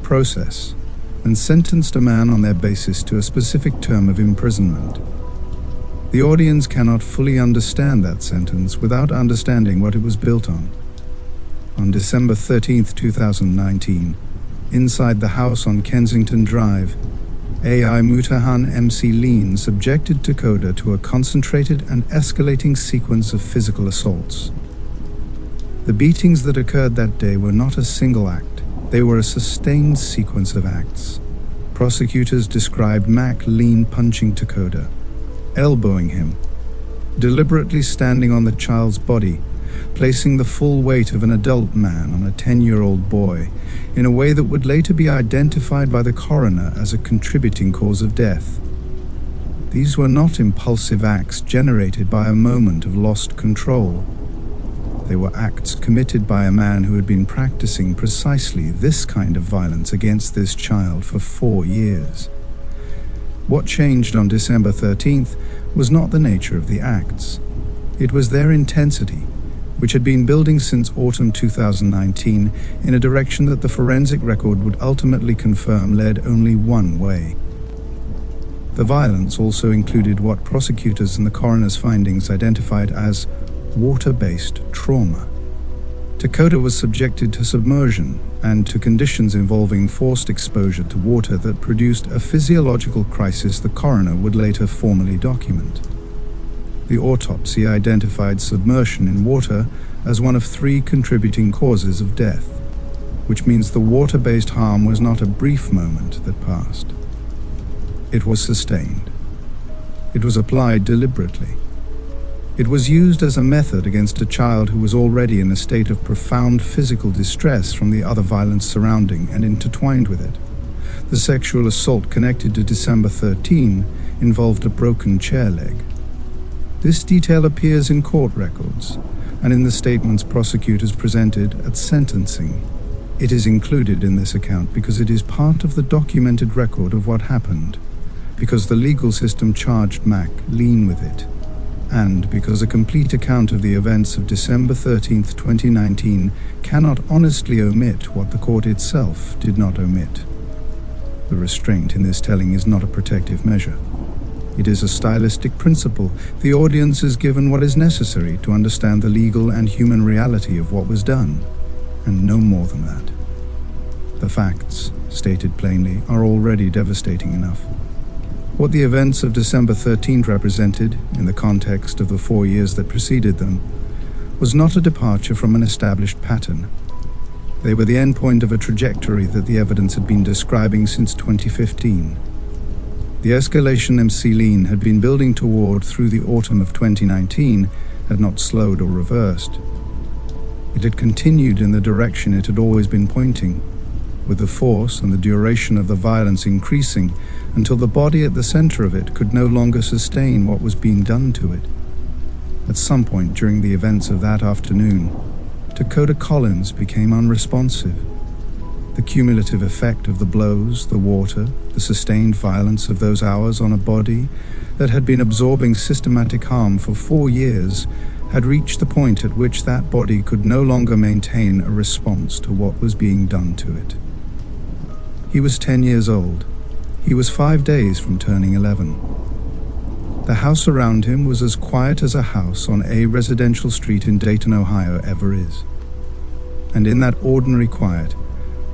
process, and sentenced a man on their basis to a specific term of imprisonment. The audience cannot fully understand that sentence without understanding what it was built on. On December 13, 2019, inside the house on Kensington Drive, Al-Mutahan McLean subjected Takoda to a concentrated and escalating sequence of physical assaults. The beatings that occurred that day were not a single act, they were a sustained sequence of acts. Prosecutors described McLean punching Takoda, elbowing him, deliberately standing on the child's body, placing the full weight of an adult man on a 10-year-old boy in a way that would later be identified by the coroner as a contributing cause of death. These were not impulsive acts generated by a moment of lost control. They were acts committed by a man who had been practicing precisely this kind of violence against this child for 4 years. What changed on December 13th was not the nature of the acts. It was their intensity, which had been building since autumn 2019 in a direction that the forensic record would ultimately confirm led only one way. The violence also included what prosecutors and the coroner's findings identified as water-based trauma. Takoda was subjected to submersion and to conditions involving forced exposure to water that produced a physiological crisis the coroner would later formally document. The autopsy identified submersion in water as one of 3 contributing causes of death, which means the water-based harm was not a brief moment that passed. It was sustained. It was applied deliberately. It was used as a method against a child who was already in a state of profound physical distress from the other violence surrounding and intertwined with it. The sexual assault connected to December 13 involved a broken chair leg. This detail appears in court records and in the statements prosecutors presented at sentencing. It is included in this account because it is part of the documented record of what happened, because the legal system charged McLean with it, and because a complete account of the events of December 13, 2019 cannot honestly omit what the court itself did not omit. The restraint in this telling is not a protective measure. It is a stylistic principle. The audience is given what is necessary to understand the legal and human reality of what was done, and no more than that. The facts, stated plainly, are already devastating enough. What the events of December 13 represented, in the context of the 4 years that preceded them, was not a departure from an established pattern. They were the endpoint of a trajectory that the evidence had been describing since 2015. The escalation McLean had been building toward through the autumn of 2019 had not slowed or reversed. It had continued in the direction it had always been pointing, with the force and the duration of the violence increasing until the body at the center of it could no longer sustain what was being done to it. At some point during the events of that afternoon, Takoda Collins became unresponsive. The cumulative effect of the blows, the water, the sustained violence of those hours on a body that had been absorbing systematic harm for 4 years had reached the point at which that body could no longer maintain a response to what was being done to it. He was 10 years old. He was 5 days from turning 11. The house around him was as quiet as a house on a residential street in Dayton, Ohio ever is. And in that ordinary quiet,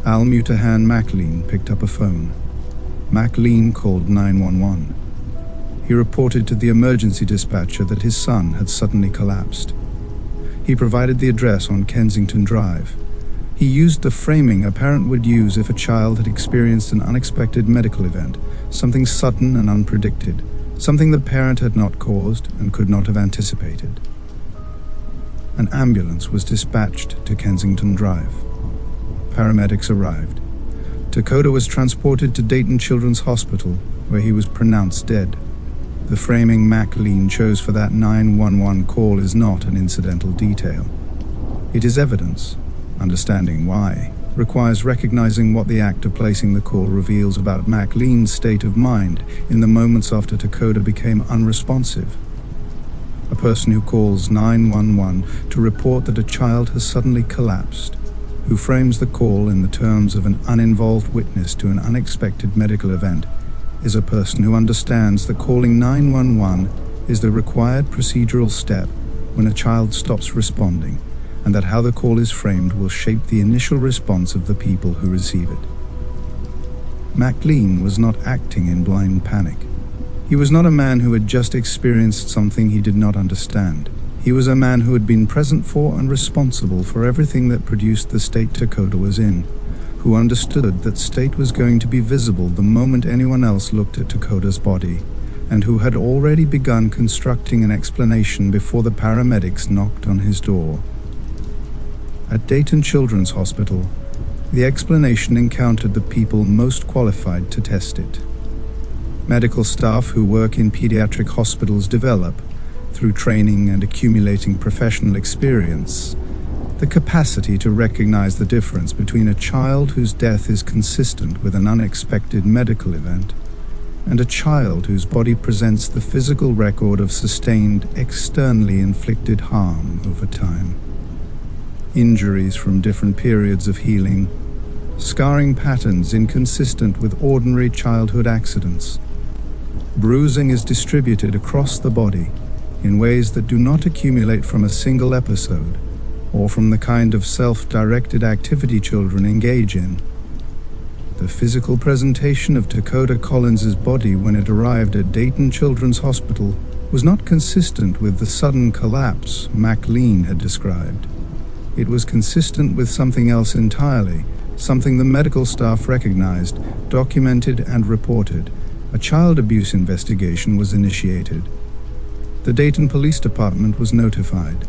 Al-Mutahan McLean picked up a phone. McLean called 911. He reported to the emergency dispatcher that his son had suddenly collapsed. He provided the address on Kensington Drive. He used the framing a parent would use if a child had experienced an unexpected medical event, something sudden and unpredicted, something the parent had not caused and could not have anticipated. An ambulance was dispatched to Kensington Drive. Paramedics arrived. Takoda was transported to Dayton Children's Hospital, where he was pronounced dead. The framing McLean chose for that 911 call is not an incidental detail. It is evidence. Understanding why requires recognizing what the act of placing the call reveals about McLean's state of mind in the moments after Takoda became unresponsive. A person who calls 911 to report that a child has suddenly collapsed, who frames the call in the terms of an uninvolved witness to an unexpected medical event, is a person who understands that calling 911 is the required procedural step when a child stops responding, and that how the call is framed will shape the initial response of the people who receive it. McLean was not acting in blind panic. He was not a man who had just experienced something he did not understand. He was a man who had been present for and responsible for everything that produced the state Takoda was in, who understood that state was going to be visible the moment anyone else looked at Takoda's body, and who had already begun constructing an explanation before the paramedics knocked on his door. At Dayton Children's Hospital, the explanation encountered the people most qualified to test it. Medical staff who work in pediatric hospitals develop, through training and accumulating professional experience, the capacity to recognize the difference between a child whose death is consistent with an unexpected medical event and a child whose body presents the physical record of sustained, externally inflicted harm over time. Injuries from different periods of healing, scarring patterns inconsistent with ordinary childhood accidents. Bruising is distributed across the body in ways that do not accumulate from a single episode or from the kind of self-directed activity children engage in. The physical presentation of Takoda Collins's body when it arrived at Dayton Children's Hospital was not consistent with the sudden collapse McLean had described. It was consistent with something else entirely, something the medical staff recognized, documented, and reported. A child abuse investigation was initiated. The Dayton Police Department was notified.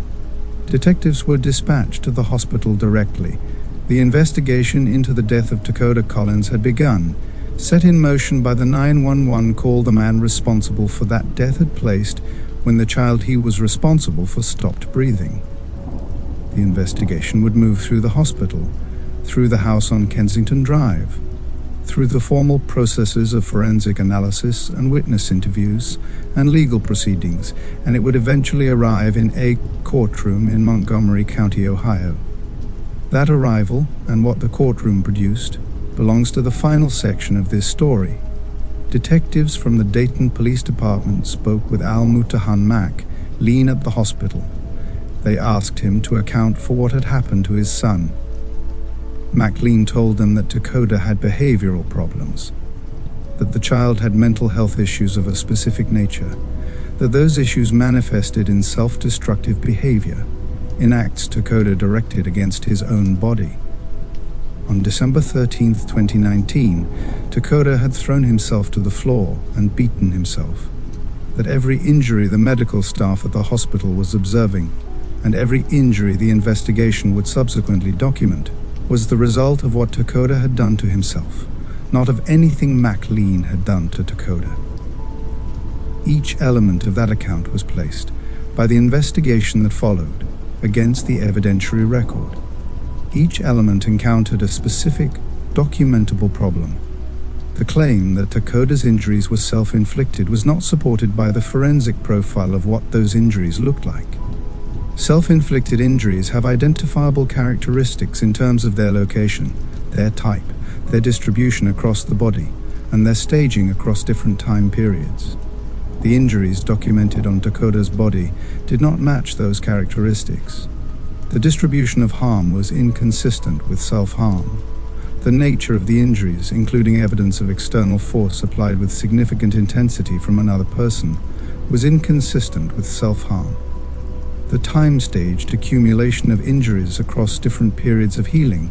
Detectives were dispatched to the hospital directly. The investigation into the death of Takoda Collins had begun, set in motion by the 911 call the man responsible for that death had placed when the child he was responsible for stopped breathing. The investigation would move through the hospital, through the house on Kensington Drive, through the formal processes of forensic analysis and witness interviews and legal proceedings, and it would eventually arrive in a courtroom in Montgomery County, Ohio. That arrival, and what the courtroom produced, belongs to the final section of this story. Detectives from the Dayton Police Department spoke with Al-Mutahan McLean at the hospital. They asked him to account for what had happened to his son. McLean told them that Takoda had behavioral problems, that the child had mental health issues of a specific nature, that those issues manifested in self-destructive behavior, in acts Takoda directed against his own body. On December 13, 2019, Takoda had thrown himself to the floor and beaten himself, that every injury the medical staff at the hospital was observing, and every injury the investigation would subsequently document, was the result of what Takoda had done to himself, not of anything McLean had done to Takoda. Each element of that account was placed, by the investigation that followed, against the evidentiary record. Each element encountered a specific, documentable problem. The claim that Takoda's injuries were self-inflicted was not supported by the forensic profile of what those injuries looked like. Self-inflicted injuries have identifiable characteristics in terms of their location, their type, their distribution across the body, and their staging across different time periods. The injuries documented on Takoda's body did not match those characteristics. The distribution of harm was inconsistent with self-harm. The nature of the injuries, including evidence of external force applied with significant intensity from another person, was inconsistent with self-harm. The time-staged accumulation of injuries across different periods of healing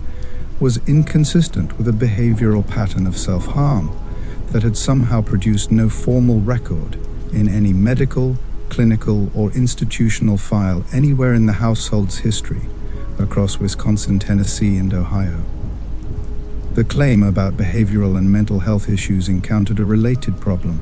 was inconsistent with a behavioral pattern of self-harm that had somehow produced no formal record in any medical, clinical, or institutional file anywhere in the household's history across Wisconsin, Tennessee, and Ohio. The claim about behavioral and mental health issues encountered a related problem.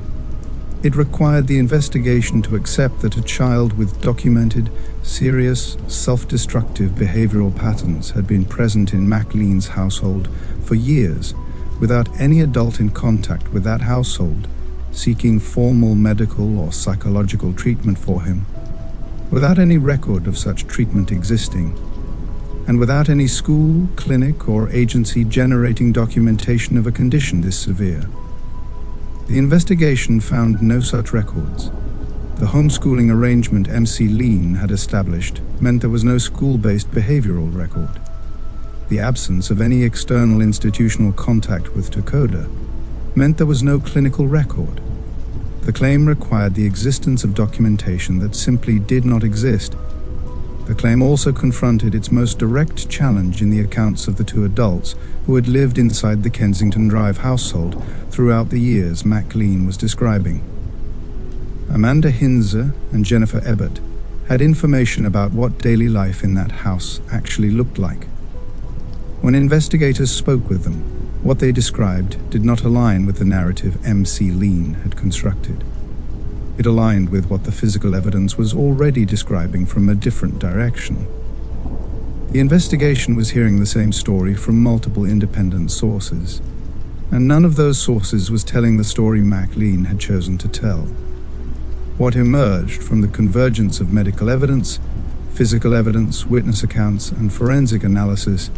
It required the investigation to accept that a child with documented, serious, self-destructive behavioral patterns had been present in McLean's household for years without any adult in contact with that household seeking formal medical or psychological treatment for him, without any record of such treatment existing, and without any school, clinic, or agency generating documentation of a condition this severe. The investigation found no such records. The homeschooling arrangement McLean had established meant there was no school-based behavioral record. The absence of any external institutional contact with Takoda meant there was no clinical record. The claim required the existence of documentation that simply did not exist. The claim also confronted its most direct challenge in the accounts of the two adults who had lived inside the Kensington Drive household throughout the years McLean was describing. Amanda Hinze and Jennifer Ebbett had information about what daily life in that house actually looked like. When investigators spoke with them, what they described did not align with the narrative McLean had constructed. It aligned with what the physical evidence was already describing from a different direction. The investigation was hearing the same story from multiple independent sources, and none of those sources was telling the story McLean had chosen to tell. What emerged from the convergence of medical evidence, physical evidence, witness accounts, and forensic analysis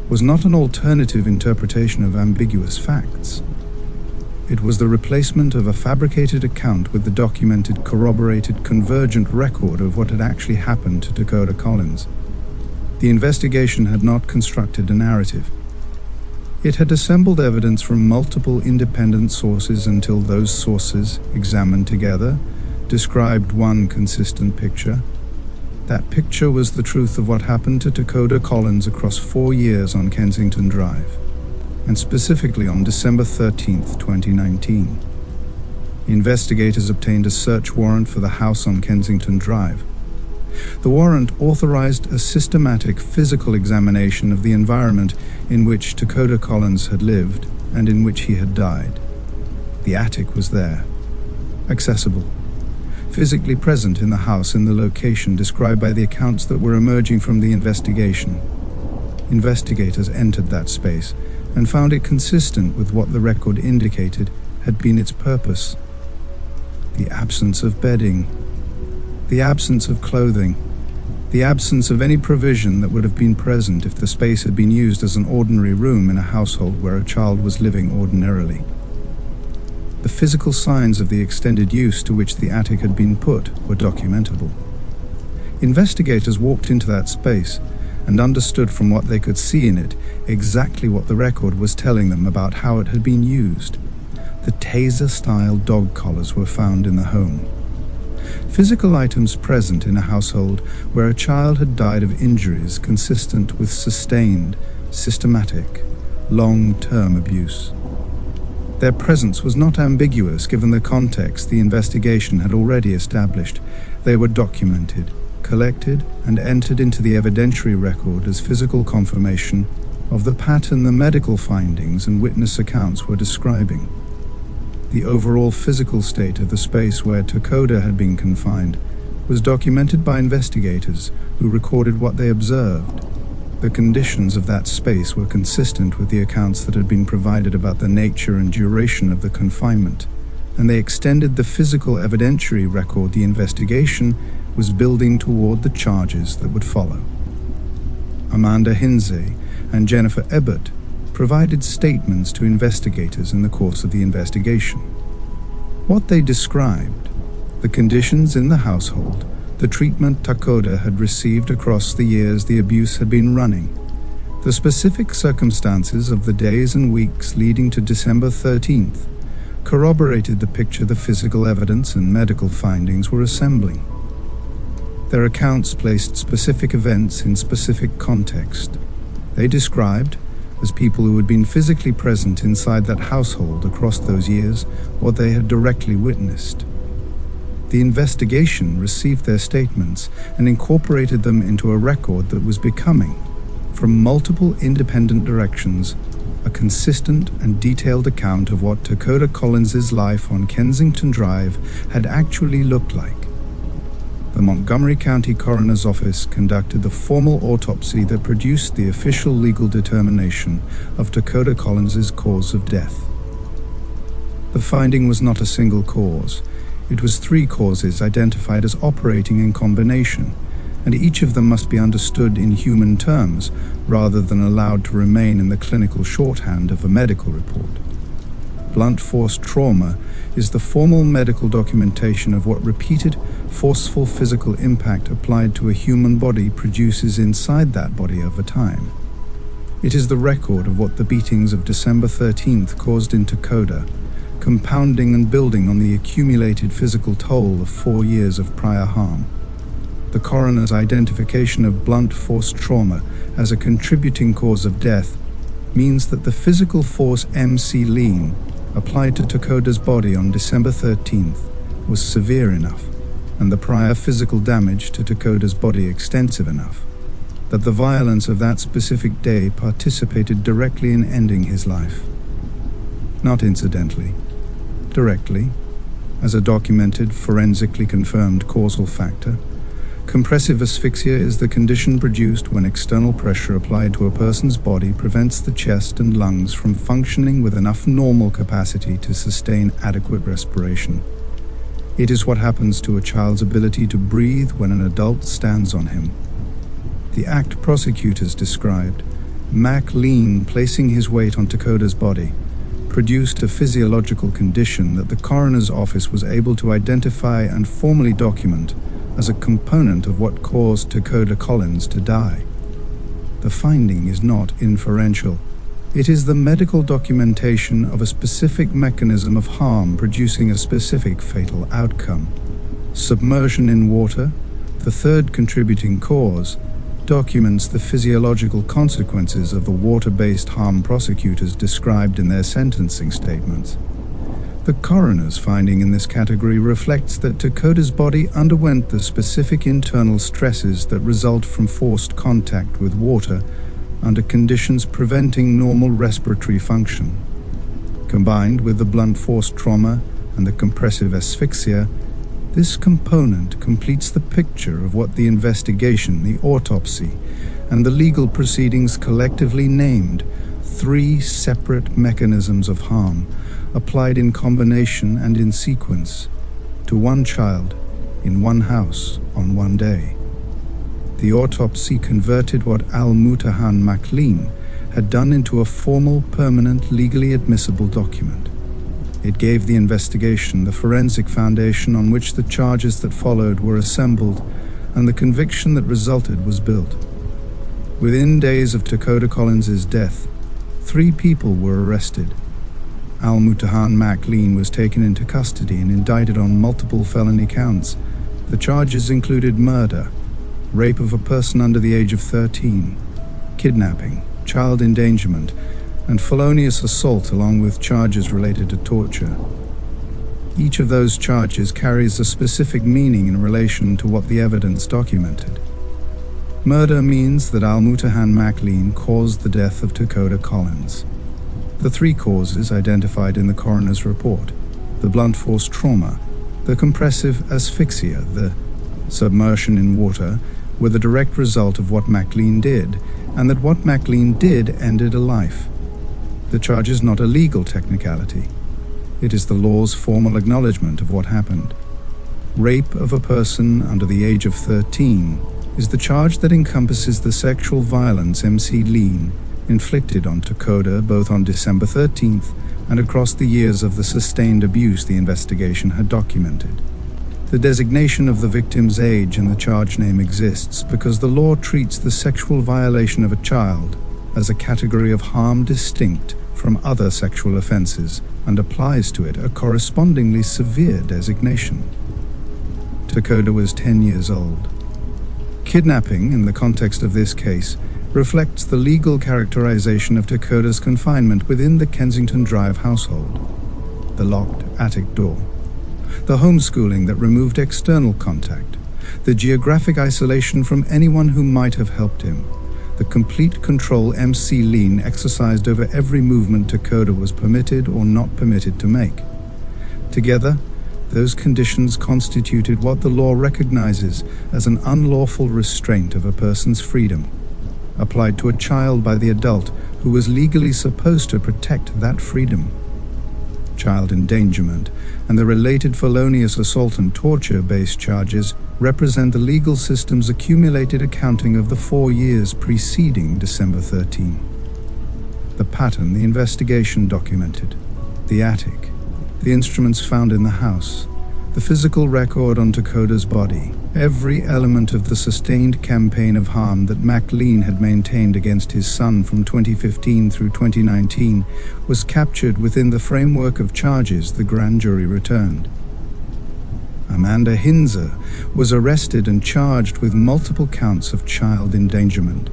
was not an alternative interpretation of ambiguous facts. It was the replacement of a fabricated account with the documented, corroborated, convergent record of what had actually happened to Takoda Collins. The investigation had not constructed a narrative. It had assembled evidence from multiple independent sources until those sources, examined together, described one consistent picture. That picture was the truth of what happened to Takoda Collins across 4 years on Kensington Drive, and specifically on December 13th, 2019. Investigators obtained a search warrant for the house on Kensington Drive. The warrant authorized a systematic physical examination of the environment in which Takoda Collins had lived and in which he had died. The attic was there, accessible, physically present in the house in the location described by the accounts that were emerging from the investigation. Investigators entered that space and found it consistent with what the record indicated had been its purpose. The absence of bedding, the absence of clothing, the absence of any provision that would have been present if the space had been used as an ordinary room in a household where a child was living ordinarily. The physical signs of the extended use to which the attic had been put were documentable. Investigators walked into that space and understood from what they could see in it exactly what the record was telling them about how it had been used. The taser-style dog collars were found in the home. Physical items present in a household where a child had died of injuries consistent with sustained, systematic, long-term abuse. Their presence was not ambiguous given the context the investigation had already established. They were documented, collected, and entered into the evidentiary record as physical confirmation of the pattern the medical findings and witness accounts were describing. The overall physical state of the space where Takoda had been confined was documented by investigators who recorded what they observed. The conditions of that space were consistent with the accounts that had been provided about the nature and duration of the confinement, and they extended the physical evidentiary record the investigation was building toward the charges that would follow. Amanda Hinze and Jennifer Ebert provided statements to investigators in the course of the investigation. What they described, the conditions in the household, the treatment Takoda had received across the years the abuse had been running, the specific circumstances of the days and weeks leading to December 13th, corroborated the picture the physical evidence and medical findings were assembling. Their accounts placed specific events in specific context. They described, as people who had been physically present inside that household across those years, what they had directly witnessed. The investigation received their statements and incorporated them into a record that was becoming, from multiple independent directions, a consistent and detailed account of what Takoda Collins' life on Kensington Drive had actually looked like. The Montgomery County Coroner's Office conducted the formal autopsy that produced the official legal determination of Takoda Collins' cause of death. The finding was not a single cause. It was 3 causes identified as operating in combination, and each of them must be understood in human terms rather than allowed to remain in the clinical shorthand of a medical report. Blunt force trauma is the formal medical documentation of what repeated, forceful physical impact applied to a human body produces inside that body over time. It is the record of what the beatings of December 13th caused in Takoda, compounding and building on the accumulated physical toll of 4 years of prior harm. The coroner's identification of blunt force trauma as a contributing cause of death means that the physical force MC lean applied to Takoda's body on December 13th was severe enough, and the prior physical damage to Takoda's body extensive enough, that the violence of that specific day participated directly in ending his life. Not incidentally, directly, as a documented, forensically confirmed causal factor. Compressive asphyxia is the condition produced when external pressure applied to a person's body prevents the chest and lungs from functioning with enough normal capacity to sustain adequate respiration. It is what happens to a child's ability to breathe when an adult stands on him. The act prosecutors described, McLean placing his weight on Takoda's body, produced a physiological condition that the coroner's office was able to identify and formally document as a component of what caused Takoda Collins to die. The finding is not inferential. It is the medical documentation of a specific mechanism of harm producing a specific fatal outcome. Submersion in water, the third contributing cause, documents the physiological consequences of the water-based harm prosecutors described in their sentencing statements. The coroner's finding in this category reflects that Takoda's body underwent the specific internal stresses that result from forced contact with water under conditions preventing normal respiratory function. Combined with the blunt force trauma and the compressive asphyxia, this component completes the picture of what the investigation, the autopsy, and the legal proceedings collectively named 3 separate mechanisms of harm applied in combination and in sequence to one child in one house on one day. The autopsy converted what Al-Mutahan McLean had done into a formal, permanent, legally admissible document. It gave the investigation the forensic foundation on which the charges that followed were assembled and the conviction that resulted was built. Within days of Takoda Collins' death, 3 people were arrested. Al-Mutahan McLean was taken into custody and indicted on multiple felony counts. The charges included murder, rape of a person under the age of 13, kidnapping, child endangerment, and felonious assault, along with charges related to torture. Each of those charges carries a specific meaning in relation to what the evidence documented. Murder means that Al-Mutahan McLean caused the death of Takoda Collins. The 3 causes identified in the coroner's report, the blunt force trauma, the compressive asphyxia, the submersion in water, were the direct result of what McLean did and that what McLean did ended a life. The charge is not a legal technicality. It is the law's formal acknowledgement of what happened. Rape of a person under the age of 13 is the charge that encompasses the sexual violence McLean inflicted on Takoda both on December 13th and across the years of the sustained abuse the investigation had documented. The designation of the victim's age in the charge name exists because the law treats the sexual violation of a child as a category of harm distinct from other sexual offenses and applies to it a correspondingly severe designation. Takoda was 10 years old. Kidnapping, in the context of this case, reflects the legal characterization of Takoda's confinement within the Kensington Drive household. The locked attic door, the homeschooling that removed external contact, the geographic isolation from anyone who might have helped him, the complete control McLean exercised over every movement Takoda was permitted or not permitted to make. Together, those conditions constituted what the law recognizes as an unlawful restraint of a person's freedom, applied to a child by the adult who was legally supposed to protect that freedom. Child endangerment and the related felonious assault and torture-based charges represent the legal system's accumulated accounting of the 4 years preceding December 13. The pattern the investigation documented, the attic, the instruments found in the house, the physical record on Takoda's body, every element of the sustained campaign of harm that McLean had maintained against his son from 2015 through 2019 was captured within the framework of charges the grand jury returned. Amanda Hinzer was arrested and charged with multiple counts of child endangerment.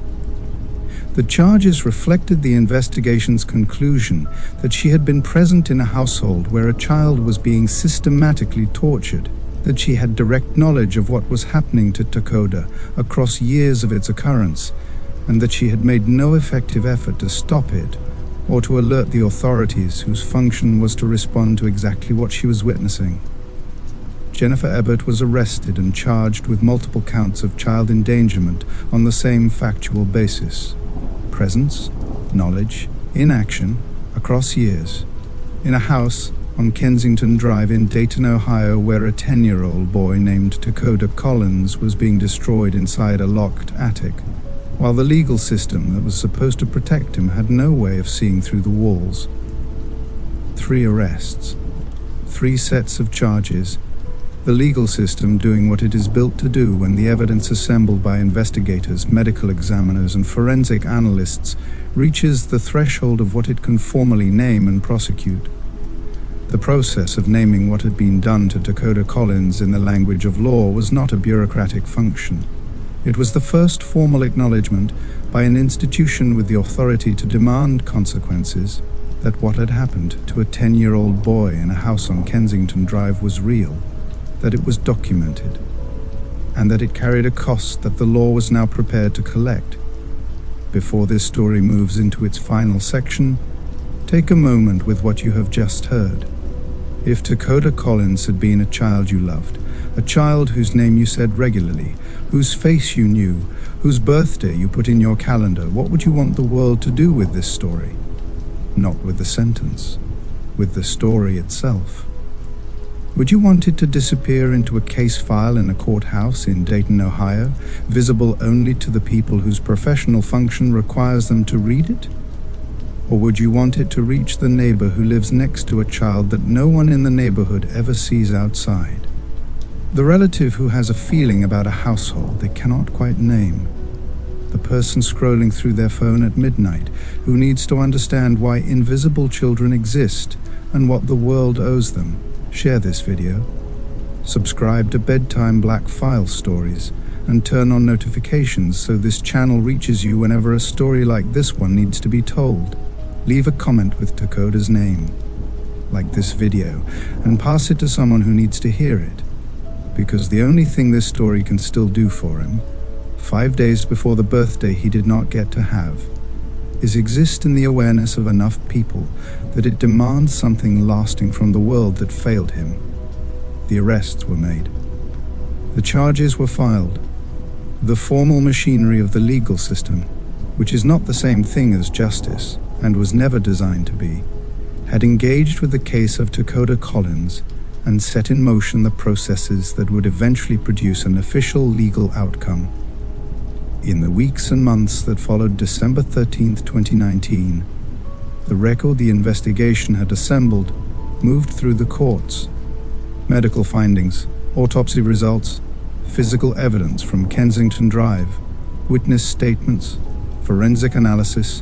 The charges reflected the investigation's conclusion that she had been present in a household where a child was being systematically tortured, that she had direct knowledge of what was happening to Takoda across years of its occurrence, and that she had made no effective effort to stop it or to alert the authorities whose function was to respond to exactly what she was witnessing. Jennifer Ebert was arrested and charged with multiple counts of child endangerment on the same factual basis. Presence, knowledge, inaction, across years, in a house on Kensington Drive in Dayton, Ohio, where a 10-year-old boy named Takoda Collins was being destroyed inside a locked attic, while the legal system that was supposed to protect him had no way of seeing through the walls. 3 arrests, 3 sets of charges, the legal system doing what it is built to do when the evidence assembled by investigators, medical examiners, and forensic analysts reaches the threshold of what it can formally name and prosecute. The process of naming what had been done to Takoda Collins in the language of law was not a bureaucratic function. It was the first formal acknowledgement by an institution with the authority to demand consequences that what had happened to a 10-year-old boy in a house on Kensington Drive was real, that it was documented, and that it carried a cost that the law was now prepared to collect. Before this story moves into its final section, take a moment with what you have just heard. If Takoda Collins had been a child you loved, a child whose name you said regularly, whose face you knew, whose birthday you put in your calendar, what would you want the world to do with this story? Not with the sentence, with the story itself. Would you want it to disappear into a case file in a courthouse in Dayton, Ohio, visible only to the people whose professional function requires them to read it? Or would you want it to reach the neighbor who lives next to a child that no one in the neighborhood ever sees outside? The relative who has a feeling about a household they cannot quite name. The person scrolling through their phone at midnight who needs to understand why invisible children exist and what the world owes them. Share this video, subscribe to Bedtime Black File Stories, and turn on notifications so this channel reaches you whenever a story like this one needs to be told. Leave a comment with Takoda's name, like this video, and pass it to someone who needs to hear it, because the only thing this story can still do for him, 5 days before the birthday he did not get to have, is exist in the awareness of enough people that it demands something lasting from the world that failed him. The arrests were made. The charges were filed. The formal machinery of the legal system which is not the same thing as justice and was never designed to be, had engaged with the case of Takoda Collins and set in motion the processes that would eventually produce an official legal outcome. In the weeks and months that followed December 13, 2019, the record the investigation had assembled moved through the courts. Medical findings, autopsy results, physical evidence from Kensington Drive, witness statements, forensic analysis,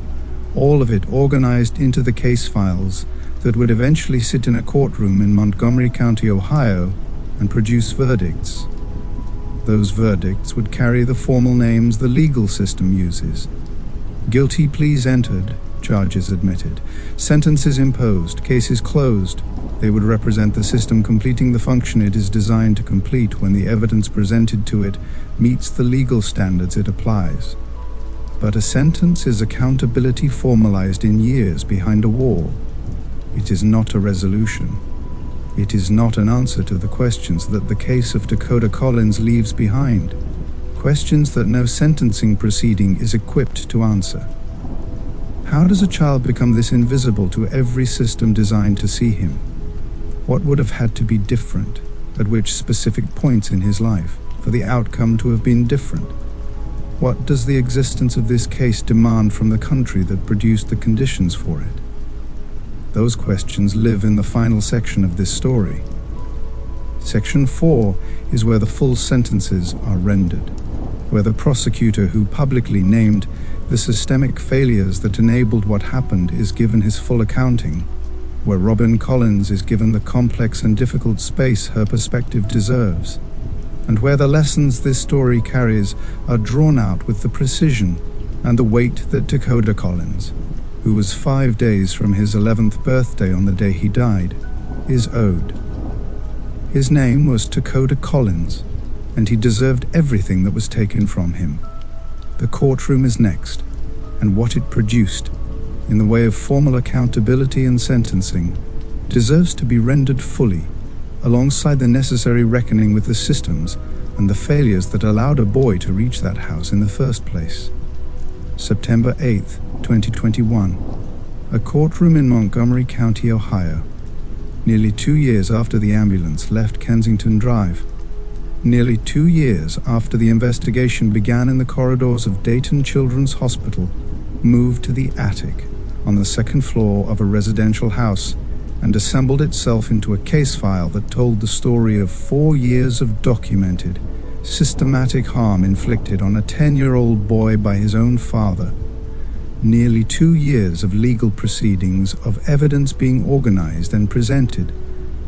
all of it organized into the case files that would eventually sit in a courtroom in Montgomery County, Ohio, and produce verdicts. Those verdicts would carry the formal names the legal system uses. Guilty pleas entered, charges admitted, sentences imposed, cases closed. They would represent the system completing the function it is designed to complete when the evidence presented to it meets the legal standards it applies. But a sentence is accountability formalized in years behind a wall. It is not a resolution. It is not an answer to the questions that the case of Takoda Collins leaves behind, questions that no sentencing proceeding is equipped to answer. How does a child become this invisible to every system designed to see him? What would have had to be different, at which specific points in his life, for the outcome to have been different? What does the existence of this case demand from the country that produced the conditions for it? Those questions live in the final section of this story. Section 4 is where the full sentences are rendered, where the prosecutor who publicly named the systemic failures that enabled what happened is given his full accounting, where Robin Collins is given the complex and difficult space her perspective deserves, and where the lessons this story carries are drawn out with the precision and the weight that Takoda Collins, who was 5 days from his 11th birthday on the day he died, is owed. His name was Takoda Collins, and he deserved everything that was taken from him. The courtroom is next, and what it produced, in the way of formal accountability and sentencing, deserves to be rendered fully, alongside the necessary reckoning with the systems and the failures that allowed a boy to reach that house in the first place. September 8th, 2021, a courtroom in Montgomery County, Ohio. Nearly 2 years after the ambulance left Kensington Drive. Nearly 2 years after the investigation began in the corridors of Dayton Children's Hospital, moved to the attic on the second floor of a residential house and assembled itself into a case file that told the story of 4 years of documented, systematic harm inflicted on a 10-year-old boy by his own father. Nearly 2 years of legal proceedings, of evidence being organized and presented,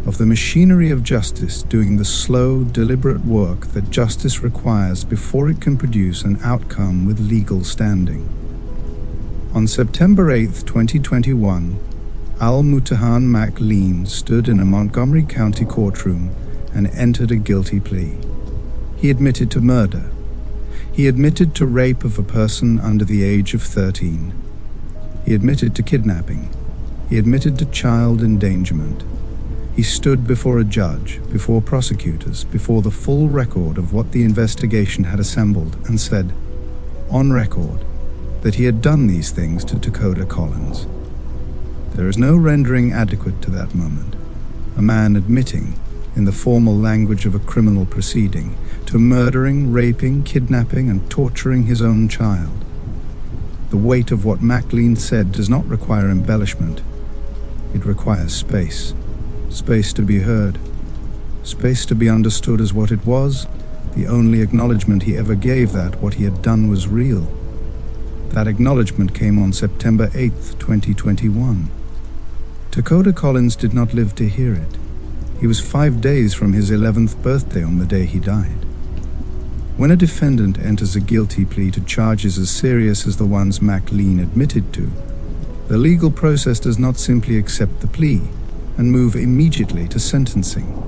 of the machinery of justice doing the slow, deliberate work that justice requires before it can produce an outcome with legal standing. On September 8, 2021, Al-Mutahan McLean stood in a Montgomery County courtroom and entered a guilty plea. He admitted to murder. He admitted to rape of a person under the age of 13. He admitted to kidnapping. He admitted to child endangerment. He stood before a judge, before prosecutors, before the full record of what the investigation had assembled, and said, on record, that he had done these things to Takoda Collins. There is no rendering adequate to that moment. A man admitting, in the formal language of a criminal proceeding, to murdering, raping, kidnapping, and torturing his own child. The weight of what McLean said does not require embellishment. It requires space. Space to be heard. Space to be understood as what it was, the only acknowledgement he ever gave that what he had done was real. That acknowledgement came on September 8th, 2021. Takoda Collins did not live to hear it. He was 5 days from his 11th birthday on the day he died. When a defendant enters a guilty plea to charges as serious as the ones McLean admitted to, the legal process does not simply accept the plea and move immediately to sentencing.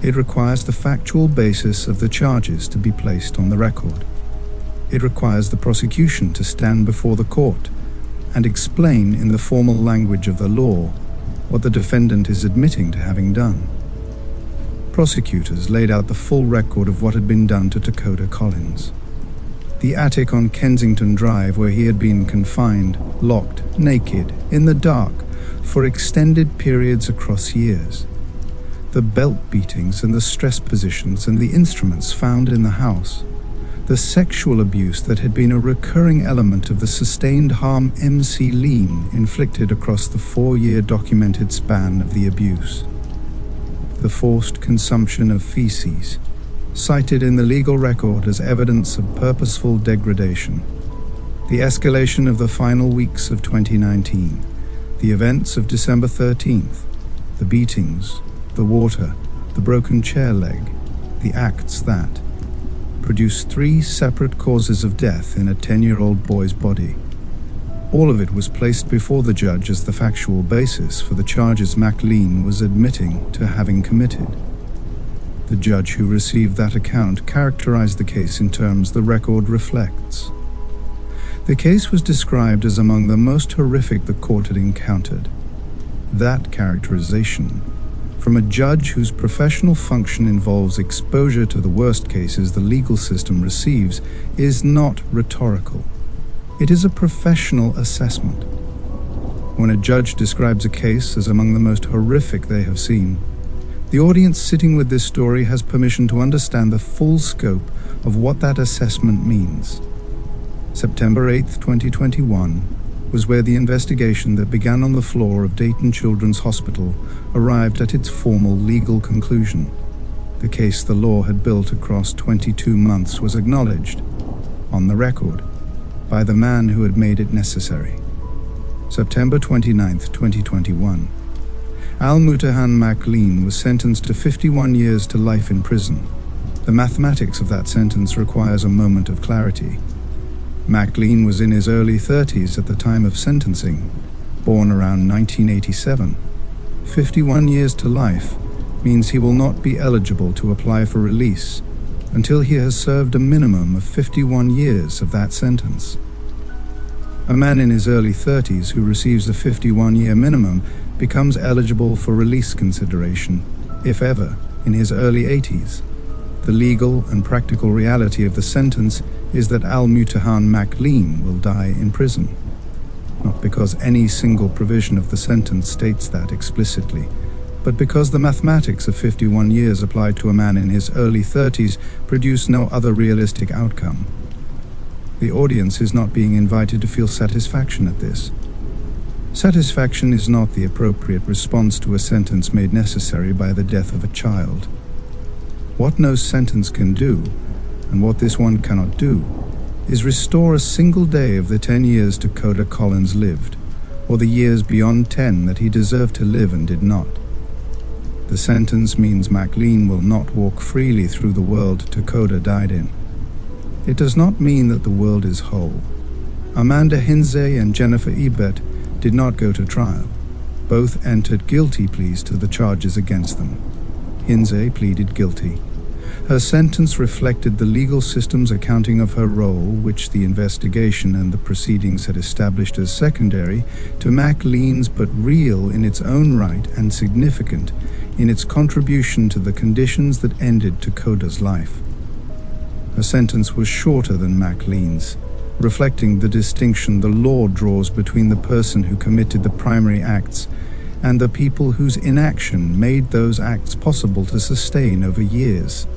It requires the factual basis of the charges to be placed on the record. It requires the prosecution to stand before the court and explain in the formal language of the law what the defendant is admitting to having done. Prosecutors laid out the full record of what had been done to Takoda Collins. the attic on Kensington Drive where he had been confined, locked, naked, in the dark, for extended periods across years. The belt beatings and the stress positions and the instruments found in the house. The sexual abuse that had been a recurring element of the sustained harm MC Lean inflicted across the 4-year documented span of the abuse. The forced consumption of feces, cited in the legal record as evidence of purposeful degradation. The escalation of the final weeks of 2019, the events of December 13th, the beatings, the water, the broken chair leg, the acts that produced 3 separate causes of death in a 10-year-old boy's body. All of it was placed before the judge as the factual basis for the charges McLean was admitting to having committed. The judge who received that account characterized the case in terms the record reflects. The case was described as among the most horrific the court had encountered. That characterization, from a judge whose professional function involves exposure to the worst cases the legal system receives, is not rhetorical. It is a professional assessment. When a judge describes a case as among the most horrific they have seen, the audience sitting with this story has permission to understand the full scope of what that assessment means. September 8, 2021, was where the investigation that began on the floor of Dayton Children's Hospital arrived at its formal legal conclusion. The case the law had built across 22 months was acknowledged, on the record, by the man who had made it necessary. September 29, 2021. Al-Mutahan McLean was sentenced to 51 years to life in prison. The mathematics of that sentence requires a moment of clarity. McLean was in his early 30s at the time of sentencing, born around 1987. 51 years to life means he will not be eligible to apply for release until he has served a minimum of 51 years of that sentence. A man in his early 30s who receives a 51-year minimum becomes eligible for release consideration, if ever, in his early 80s. The legal and practical reality of the sentence is that Al-Mutahan McLean will die in prison. Not because any single provision of the sentence states that explicitly, but because the mathematics of 51 years applied to a man in his early 30s produce no other realistic outcome. The audience is not being invited to feel satisfaction at this. Satisfaction is not the appropriate response to a sentence made necessary by the death of a child. What no sentence can do, and what this one cannot do, is restore a single day of the 10 years Takoda Collins lived, or the years beyond 10 that he deserved to live and did not. The sentence means McLean will not walk freely through the world Takoda died in. It does not mean that the world is whole. Amanda Hinze and Jennifer Ebert did not go to trial. Both entered guilty pleas to the charges against them. Hinze pleaded guilty. Her sentence reflected the legal system's accounting of her role, which the investigation and the proceedings had established as secondary to McLean's, but real in its own right and significant in its contribution to the conditions that ended Takoda's life. Her sentence was shorter than McLean's, reflecting the distinction the law draws between the person who committed the primary acts and the people whose inaction made those acts possible to sustain over years.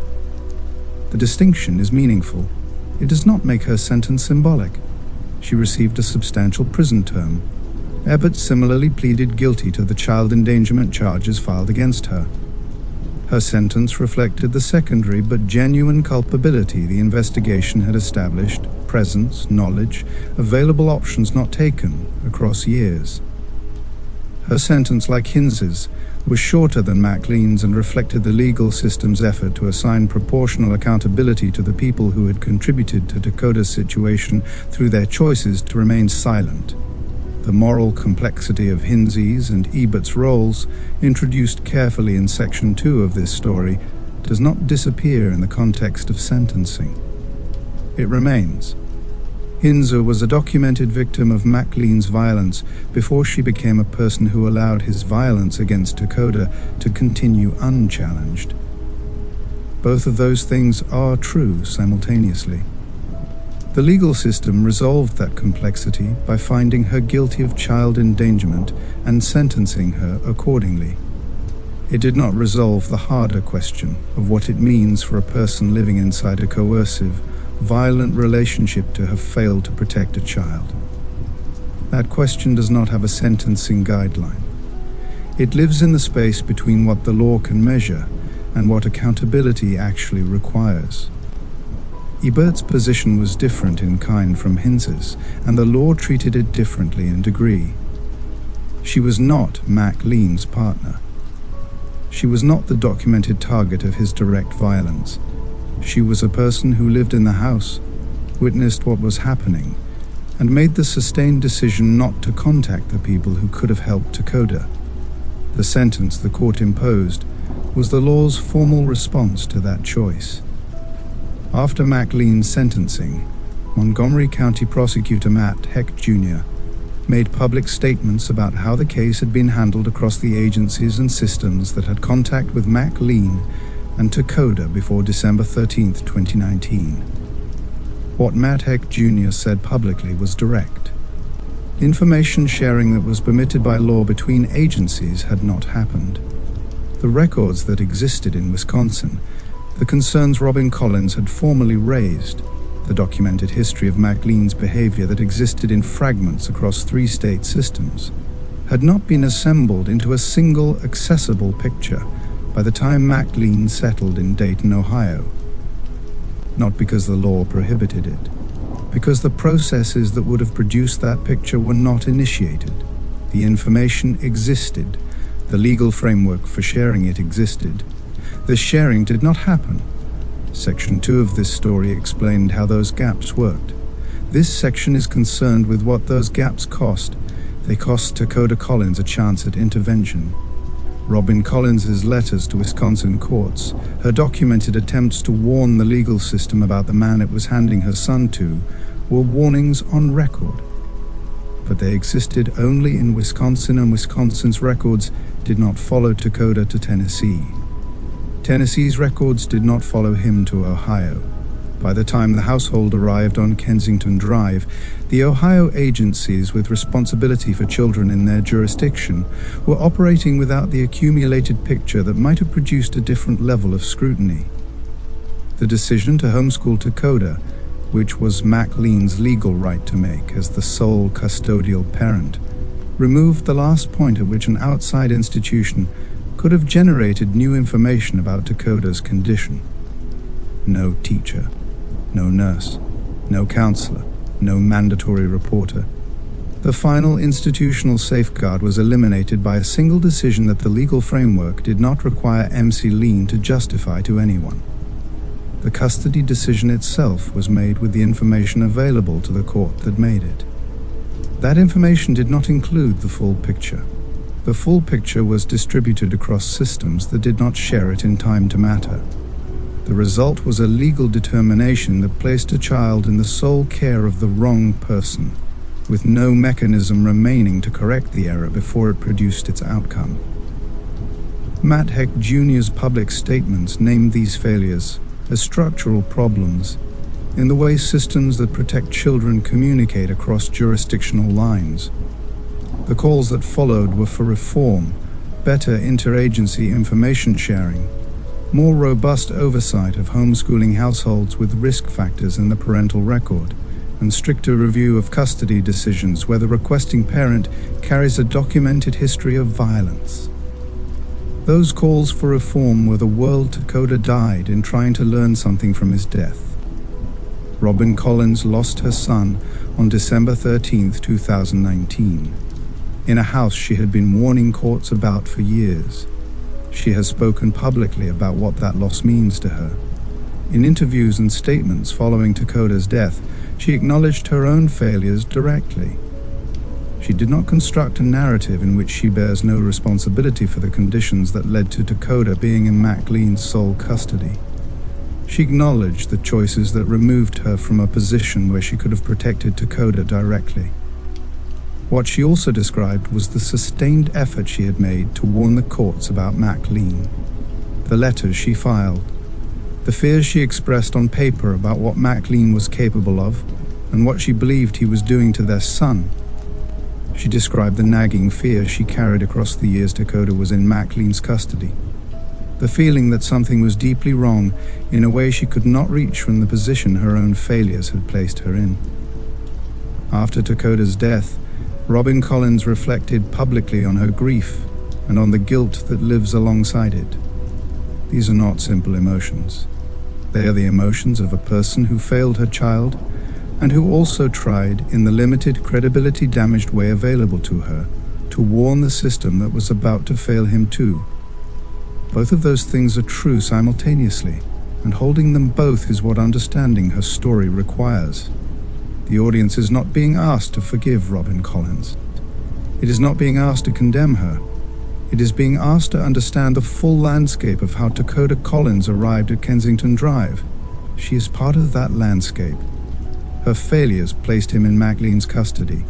The distinction is meaningful. It does not make her sentence symbolic. She received a substantial prison term. Ebert similarly pleaded guilty to the child endangerment charges filed against her. Her sentence reflected the secondary but genuine culpability the investigation had established, presence, knowledge, available options not taken across years. Her sentence, like Hinze's, was shorter than McLean's and reflected the legal system's effort to assign proportional accountability to the people who had contributed to Takoda's situation through their choices to remain silent. The moral complexity of Hinze's and Ebert's roles, introduced carefully in Section 2 of this story, does not disappear in the context of sentencing. It remains. Hinze was a documented victim of McLean's violence before she became a person who allowed his violence against Takoda to continue unchallenged. Both of those things are true simultaneously. The legal system resolved that complexity by finding her guilty of child endangerment and sentencing her accordingly. It did not resolve the harder question of what it means for a person living inside a coercive, violent relationship to have failed to protect a child. That question does not have a sentencing guideline. It lives in the space between what the law can measure and what accountability actually requires. Ebert's position was different in kind from Hinz's, and the law treated it differently in degree. She was not McLean's partner. She was not the documented target of his direct violence. She was a person who lived in the house, witnessed what was happening, and made the sustained decision not to contact the people who could have helped Takoda. The sentence the court imposed was the law's formal response to that choice. After McLean's sentencing, Montgomery County Prosecutor Matt Heck Jr. made public statements about how the case had been handled across the agencies and systems that had contact with McLean and Takoda before December 13, 2019. What Matt Heck Jr. said publicly was direct. Information sharing that was permitted by law between agencies had not happened. The records that existed in Wisconsin, the concerns Robin Collins had formally raised, the documented history of McLean's behavior that existed in fragments across 3 state systems, had not been assembled into a single accessible picture by the time McLean settled in Dayton, Ohio. Not because the law prohibited it, because the processes that would have produced that picture were not initiated. The information existed, the legal framework for sharing it existed. The sharing did not happen. Section 2 of this story explained how those gaps worked. This section is concerned with what those gaps cost. They cost Takoda Collins a chance at intervention. Robin Collins's letters to Wisconsin courts, her documented attempts to warn the legal system about the man it was handing her son to, were warnings on record. But they existed only in Wisconsin, and Wisconsin's records did not follow Takoda to Tennessee. Tennessee's records did not follow him to Ohio. By the time the household arrived on Kensington Drive, the Ohio agencies with responsibility for children in their jurisdiction were operating without the accumulated picture that might have produced a different level of scrutiny. The decision to homeschool Takoda, which was McLean's legal right to make as the sole custodial parent, removed the last point at which an outside institution could have generated new information about Takoda's condition. No teacher, no nurse, no counselor, no mandatory reporter. The final institutional safeguard was eliminated by a single decision that the legal framework did not require McLean to justify to anyone. The custody decision itself was made with the information available to the court that made it. That information did not include the full picture. The full picture was distributed across systems that did not share it in time to matter. The result was a legal determination that placed a child in the sole care of the wrong person, with no mechanism remaining to correct the error before it produced its outcome. Matt Heck Jr.'s public statements named these failures as structural problems in the way systems that protect children communicate across jurisdictional lines. The calls that followed were for reform, better interagency information sharing, more robust oversight of homeschooling households with risk factors in the parental record, and stricter review of custody decisions where the requesting parent carries a documented history of violence. Those calls for reform were the world Takoda died in trying to learn something from his death. Robin Collins lost her son on December 13, 2019. In a house she had been warning courts about for years. She has spoken publicly about what that loss means to her. In interviews and statements following Takoda's death, she acknowledged her own failures directly. She did not construct a narrative in which she bears no responsibility for the conditions that led to Takoda being in McLean's sole custody. She acknowledged the choices that removed her from a position where she could have protected Takoda directly. What she also described was the sustained effort she had made to warn the courts about McLean, the letters she filed, the fears she expressed on paper about what McLean was capable of, and what she believed he was doing to their son. She described the nagging fear she carried across the years Takoda was in McLean's custody. The feeling that something was deeply wrong in a way she could not reach from the position her own failures had placed her in. After Takoda's death, Robin Collins reflected publicly on her grief and on the guilt that lives alongside it. These are not simple emotions. They are the emotions of a person who failed her child and who also tried, in the limited credibility-damaged way available to her, to warn the system that was about to fail him too. Both of those things are true simultaneously, and holding them both is what understanding her story requires. The audience is not being asked to forgive Robin Collins. It is not being asked to condemn her. It is being asked to understand the full landscape of how Takoda Collins arrived at Kensington Drive. She is part of that landscape. Her failures placed him in McLean's custody.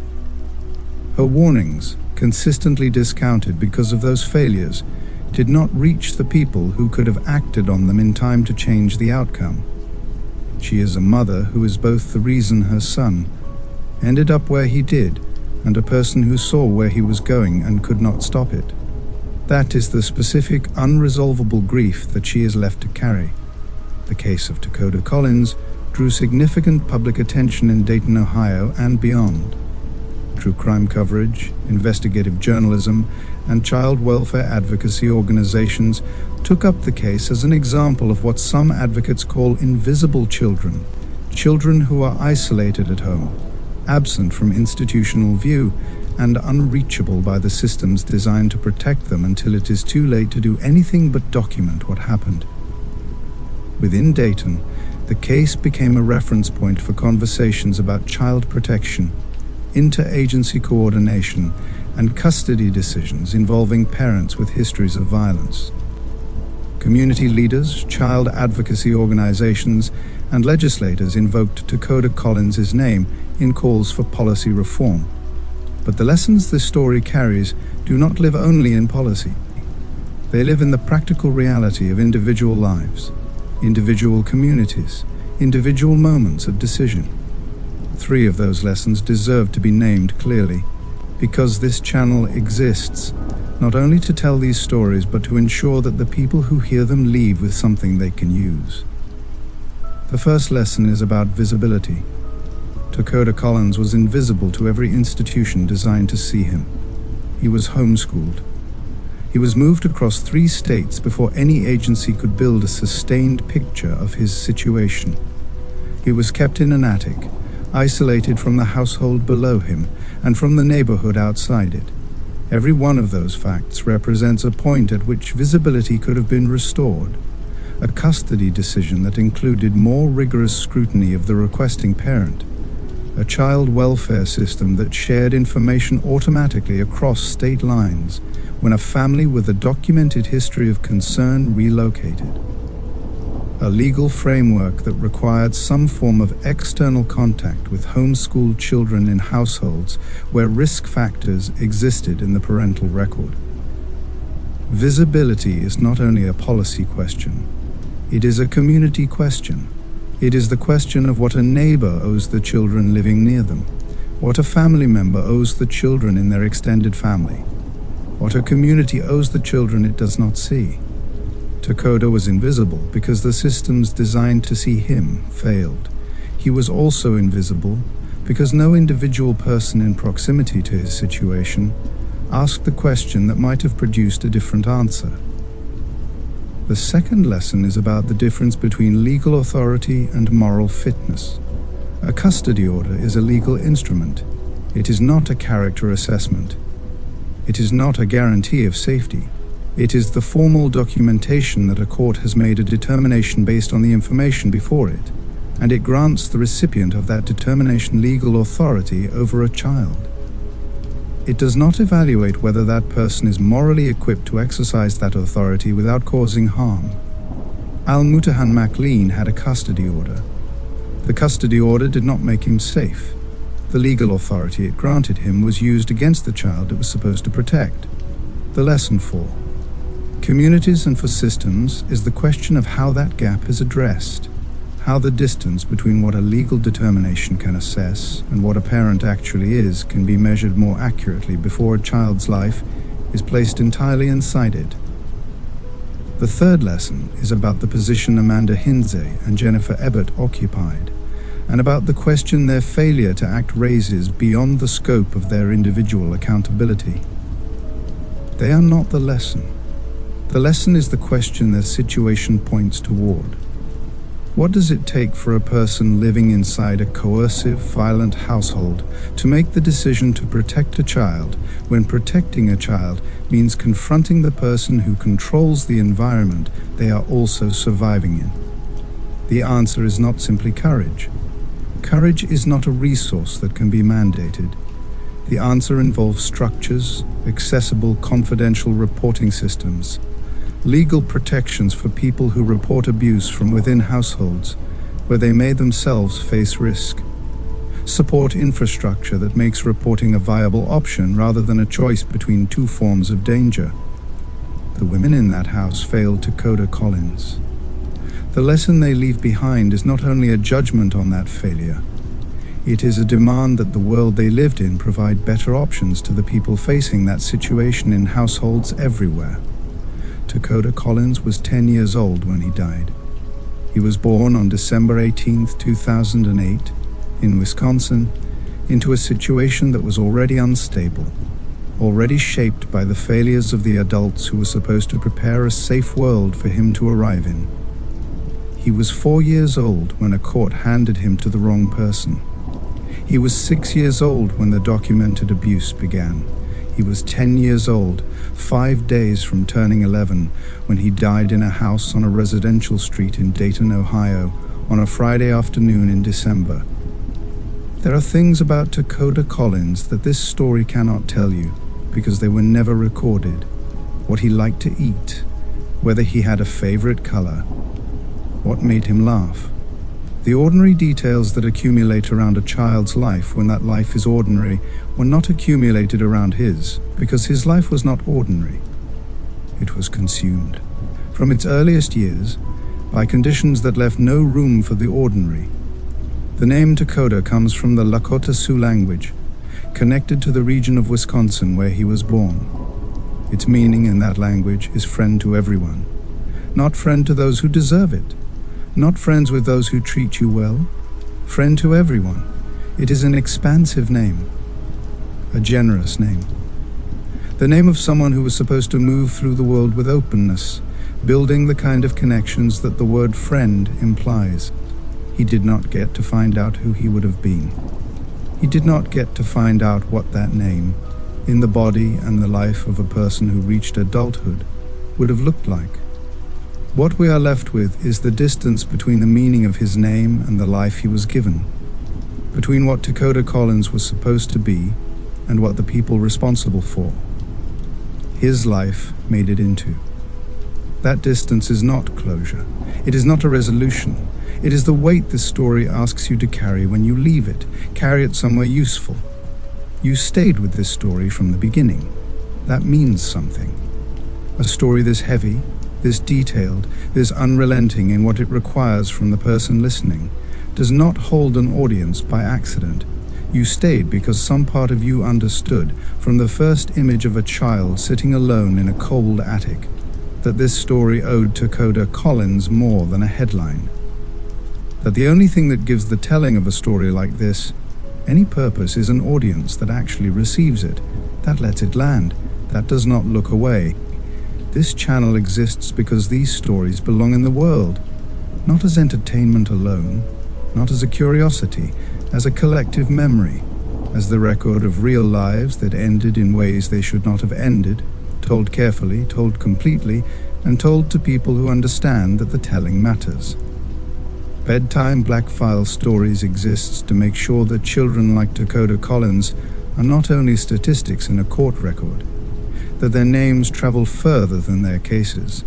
Her warnings, consistently discounted because of those failures, did not reach the people who could have acted on them in time to change the outcome. She is a mother who is both the reason her son ended up where he did and a person who saw where he was going and could not stop it. That is the specific, unresolvable grief that she is left to carry. The case of Takoda Collins drew significant public attention in Dayton, Ohio, and beyond. True crime coverage, investigative journalism, and child welfare advocacy organizations took up the case as an example of what some advocates call invisible children, children who are isolated at home, absent from institutional view, and unreachable by the systems designed to protect them until it is too late to do anything but document what happened. Within Dayton, the case became a reference point for conversations about child protection, interagency coordination, and custody decisions involving parents with histories of violence. Community leaders, child advocacy organizations, and legislators invoked Takoda Collins' name in calls for policy reform. But the lessons this story carries do not live only in policy. They live in the practical reality of individual lives, individual communities, individual moments of decision. 3 of those lessons deserve to be named clearly, because this channel exists not only to tell these stories but to ensure that the people who hear them leave with something they can use. The first lesson is about visibility. Takoda Collins was invisible to every institution designed to see him. He was homeschooled. He was moved across 3 states before any agency could build a sustained picture of his situation. He was kept in an attic, isolated from the household below him and from the neighborhood outside it. Every one of those facts represents a point at which visibility could have been restored. A custody decision that included more rigorous scrutiny of the requesting parent. A child welfare system that shared information automatically across state lines when a family with a documented history of concern relocated. A legal framework that required some form of external contact with homeschooled children in households where risk factors existed in the parental record. Visibility is not only a policy question, it is a community question. It is the question of what a neighbor owes the children living near them, what a family member owes the children in their extended family, what a community owes the children it does not see. Takoda was invisible because the systems designed to see him failed. He was also invisible because no individual person in proximity to his situation asked the question that might have produced a different answer. The second lesson is about the difference between legal authority and moral fitness. A custody order is a legal instrument. It is not a character assessment. It is not a guarantee of safety. It is the formal documentation that a court has made a determination based on the information before it, and it grants the recipient of that determination legal authority over a child. It does not evaluate whether that person is morally equipped to exercise that authority without causing harm. Al-Mutahan McLean had a custody order. The custody order did not make him safe. The legal authority it granted him was used against the child it was supposed to protect. The lesson for communities and for systems is the question of how that gap is addressed, how the distance between what a legal determination can assess and what a parent actually is can be measured more accurately before a child's life is placed entirely inside it. The third lesson is about the position Amanda Hinze and Jennifer Ebbett occupied, and about the question their failure to act raises beyond the scope of their individual accountability. They are not the lesson. The lesson is the question their situation points toward. What does it take for a person living inside a coercive, violent household to make the decision to protect a child when protecting a child means confronting the person who controls the environment they are also surviving in? The answer is not simply courage. Courage is not a resource that can be mandated. The answer involves structures, accessible, confidential reporting systems, legal protections for people who report abuse from within households where they may themselves face risk, support infrastructure that makes reporting a viable option rather than a choice between two forms of danger. The women in that house failed Takoda Collins. The lesson they leave behind is not only a judgment on that failure, it is a demand that the world they lived in provide better options to the people facing that situation in households everywhere. Takoda Collins was 10 years old when he died. He was born on December 18, 2008, in Wisconsin, into a situation that was already unstable, already shaped by the failures of the adults who were supposed to prepare a safe world for him to arrive in. He was 4 years old when a court handed him to the wrong person. He was 6 years old when the documented abuse began. He was 10 years old, 5 days from turning 11, when he died in a house on a residential street in Dayton, Ohio, on a Friday afternoon in December. There are things about Takoda Collins that this story cannot tell you, because they were never recorded. What he liked to eat, whether he had a favorite color, what made him laugh. The ordinary details that accumulate around a child's life when that life is ordinary were not accumulated around his, because his life was not ordinary. It was consumed, from its earliest years, by conditions that left no room for the ordinary. The name Takoda comes from the Lakota Sioux language, connected to the region of Wisconsin where he was born. Its meaning in that language is friend to everyone, not friend to those who deserve it. Not friends with those who treat you well, friend to everyone. It is an expansive name, a generous name. The name of someone who was supposed to move through the world with openness, building the kind of connections that the word friend implies. He did not get to find out who he would have been. He did not get to find out what that name, in the body and the life of a person who reached adulthood, would have looked like. What we are left with is the distance between the meaning of his name and the life he was given, between what Takoda Collins was supposed to be and what the people responsible for his life made it into. That distance is not closure. It is not a resolution. It is the weight this story asks you to carry when you leave it. Carry it somewhere useful. You stayed with this story from the beginning. That means something. A story this heavy, this detailed, this unrelenting in what it requires from the person listening, does not hold an audience by accident. You stayed because some part of you understood, from the first image of a child sitting alone in a cold attic, that this story owed Takoda Collins more than a headline. That the only thing that gives the telling of a story like this any purpose is an audience that actually receives it, that lets it land, that does not look away. This channel exists because these stories belong in the world, not as entertainment alone, not as a curiosity, as a collective memory, as the record of real lives that ended in ways they should not have ended, told carefully, told completely, and told to people who understand that the telling matters. Bedtime Black File Stories exists to make sure that children like Takoda Collins are not only statistics in a court record, that their names travel further than their cases,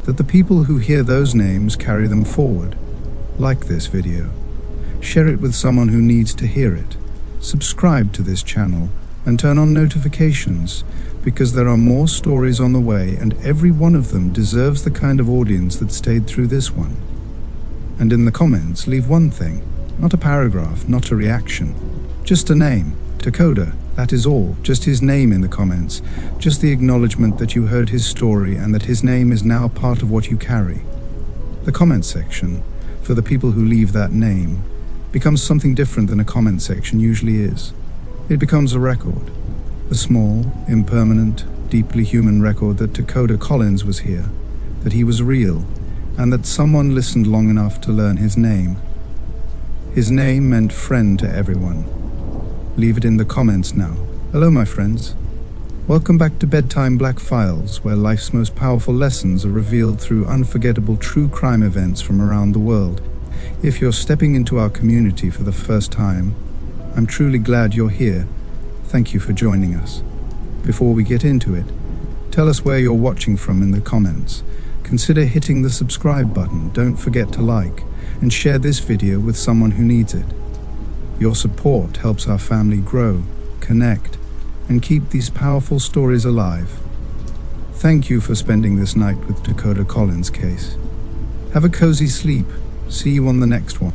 that the people who hear those names carry them forward. Like this video. Share it with someone who needs to hear it. Subscribe to this channel and turn on notifications, because there are more stories on the way and every one of them deserves the kind of audience that stayed through this one. And in the comments, leave one thing, not a paragraph, not a reaction, just a name, Takoda, that is all, just his name in the comments, just the acknowledgement that you heard his story and that his name is now part of what you carry. The comment section, for the people who leave that name, becomes something different than a comment section usually is. It becomes a record, a small, impermanent, deeply human record that Takoda Collins was here, that he was real, and that someone listened long enough to learn his name. His name meant friend to everyone. Leave it in the comments now. Hello, my friends. Welcome back to Bedtime Black Files, where life's most powerful lessons are revealed through unforgettable true crime events from around the world. If you're stepping into our community for the first time, I'm truly glad you're here. Thank you for joining us. Before we get into it, tell us where you're watching from in the comments. Consider hitting the subscribe button. Don't forget to like and share this video with someone who needs it. Your support helps our family grow, connect, and keep these powerful stories alive. Thank you for spending this night with Takoda Collins' case. Have a cozy sleep. See you on the next one.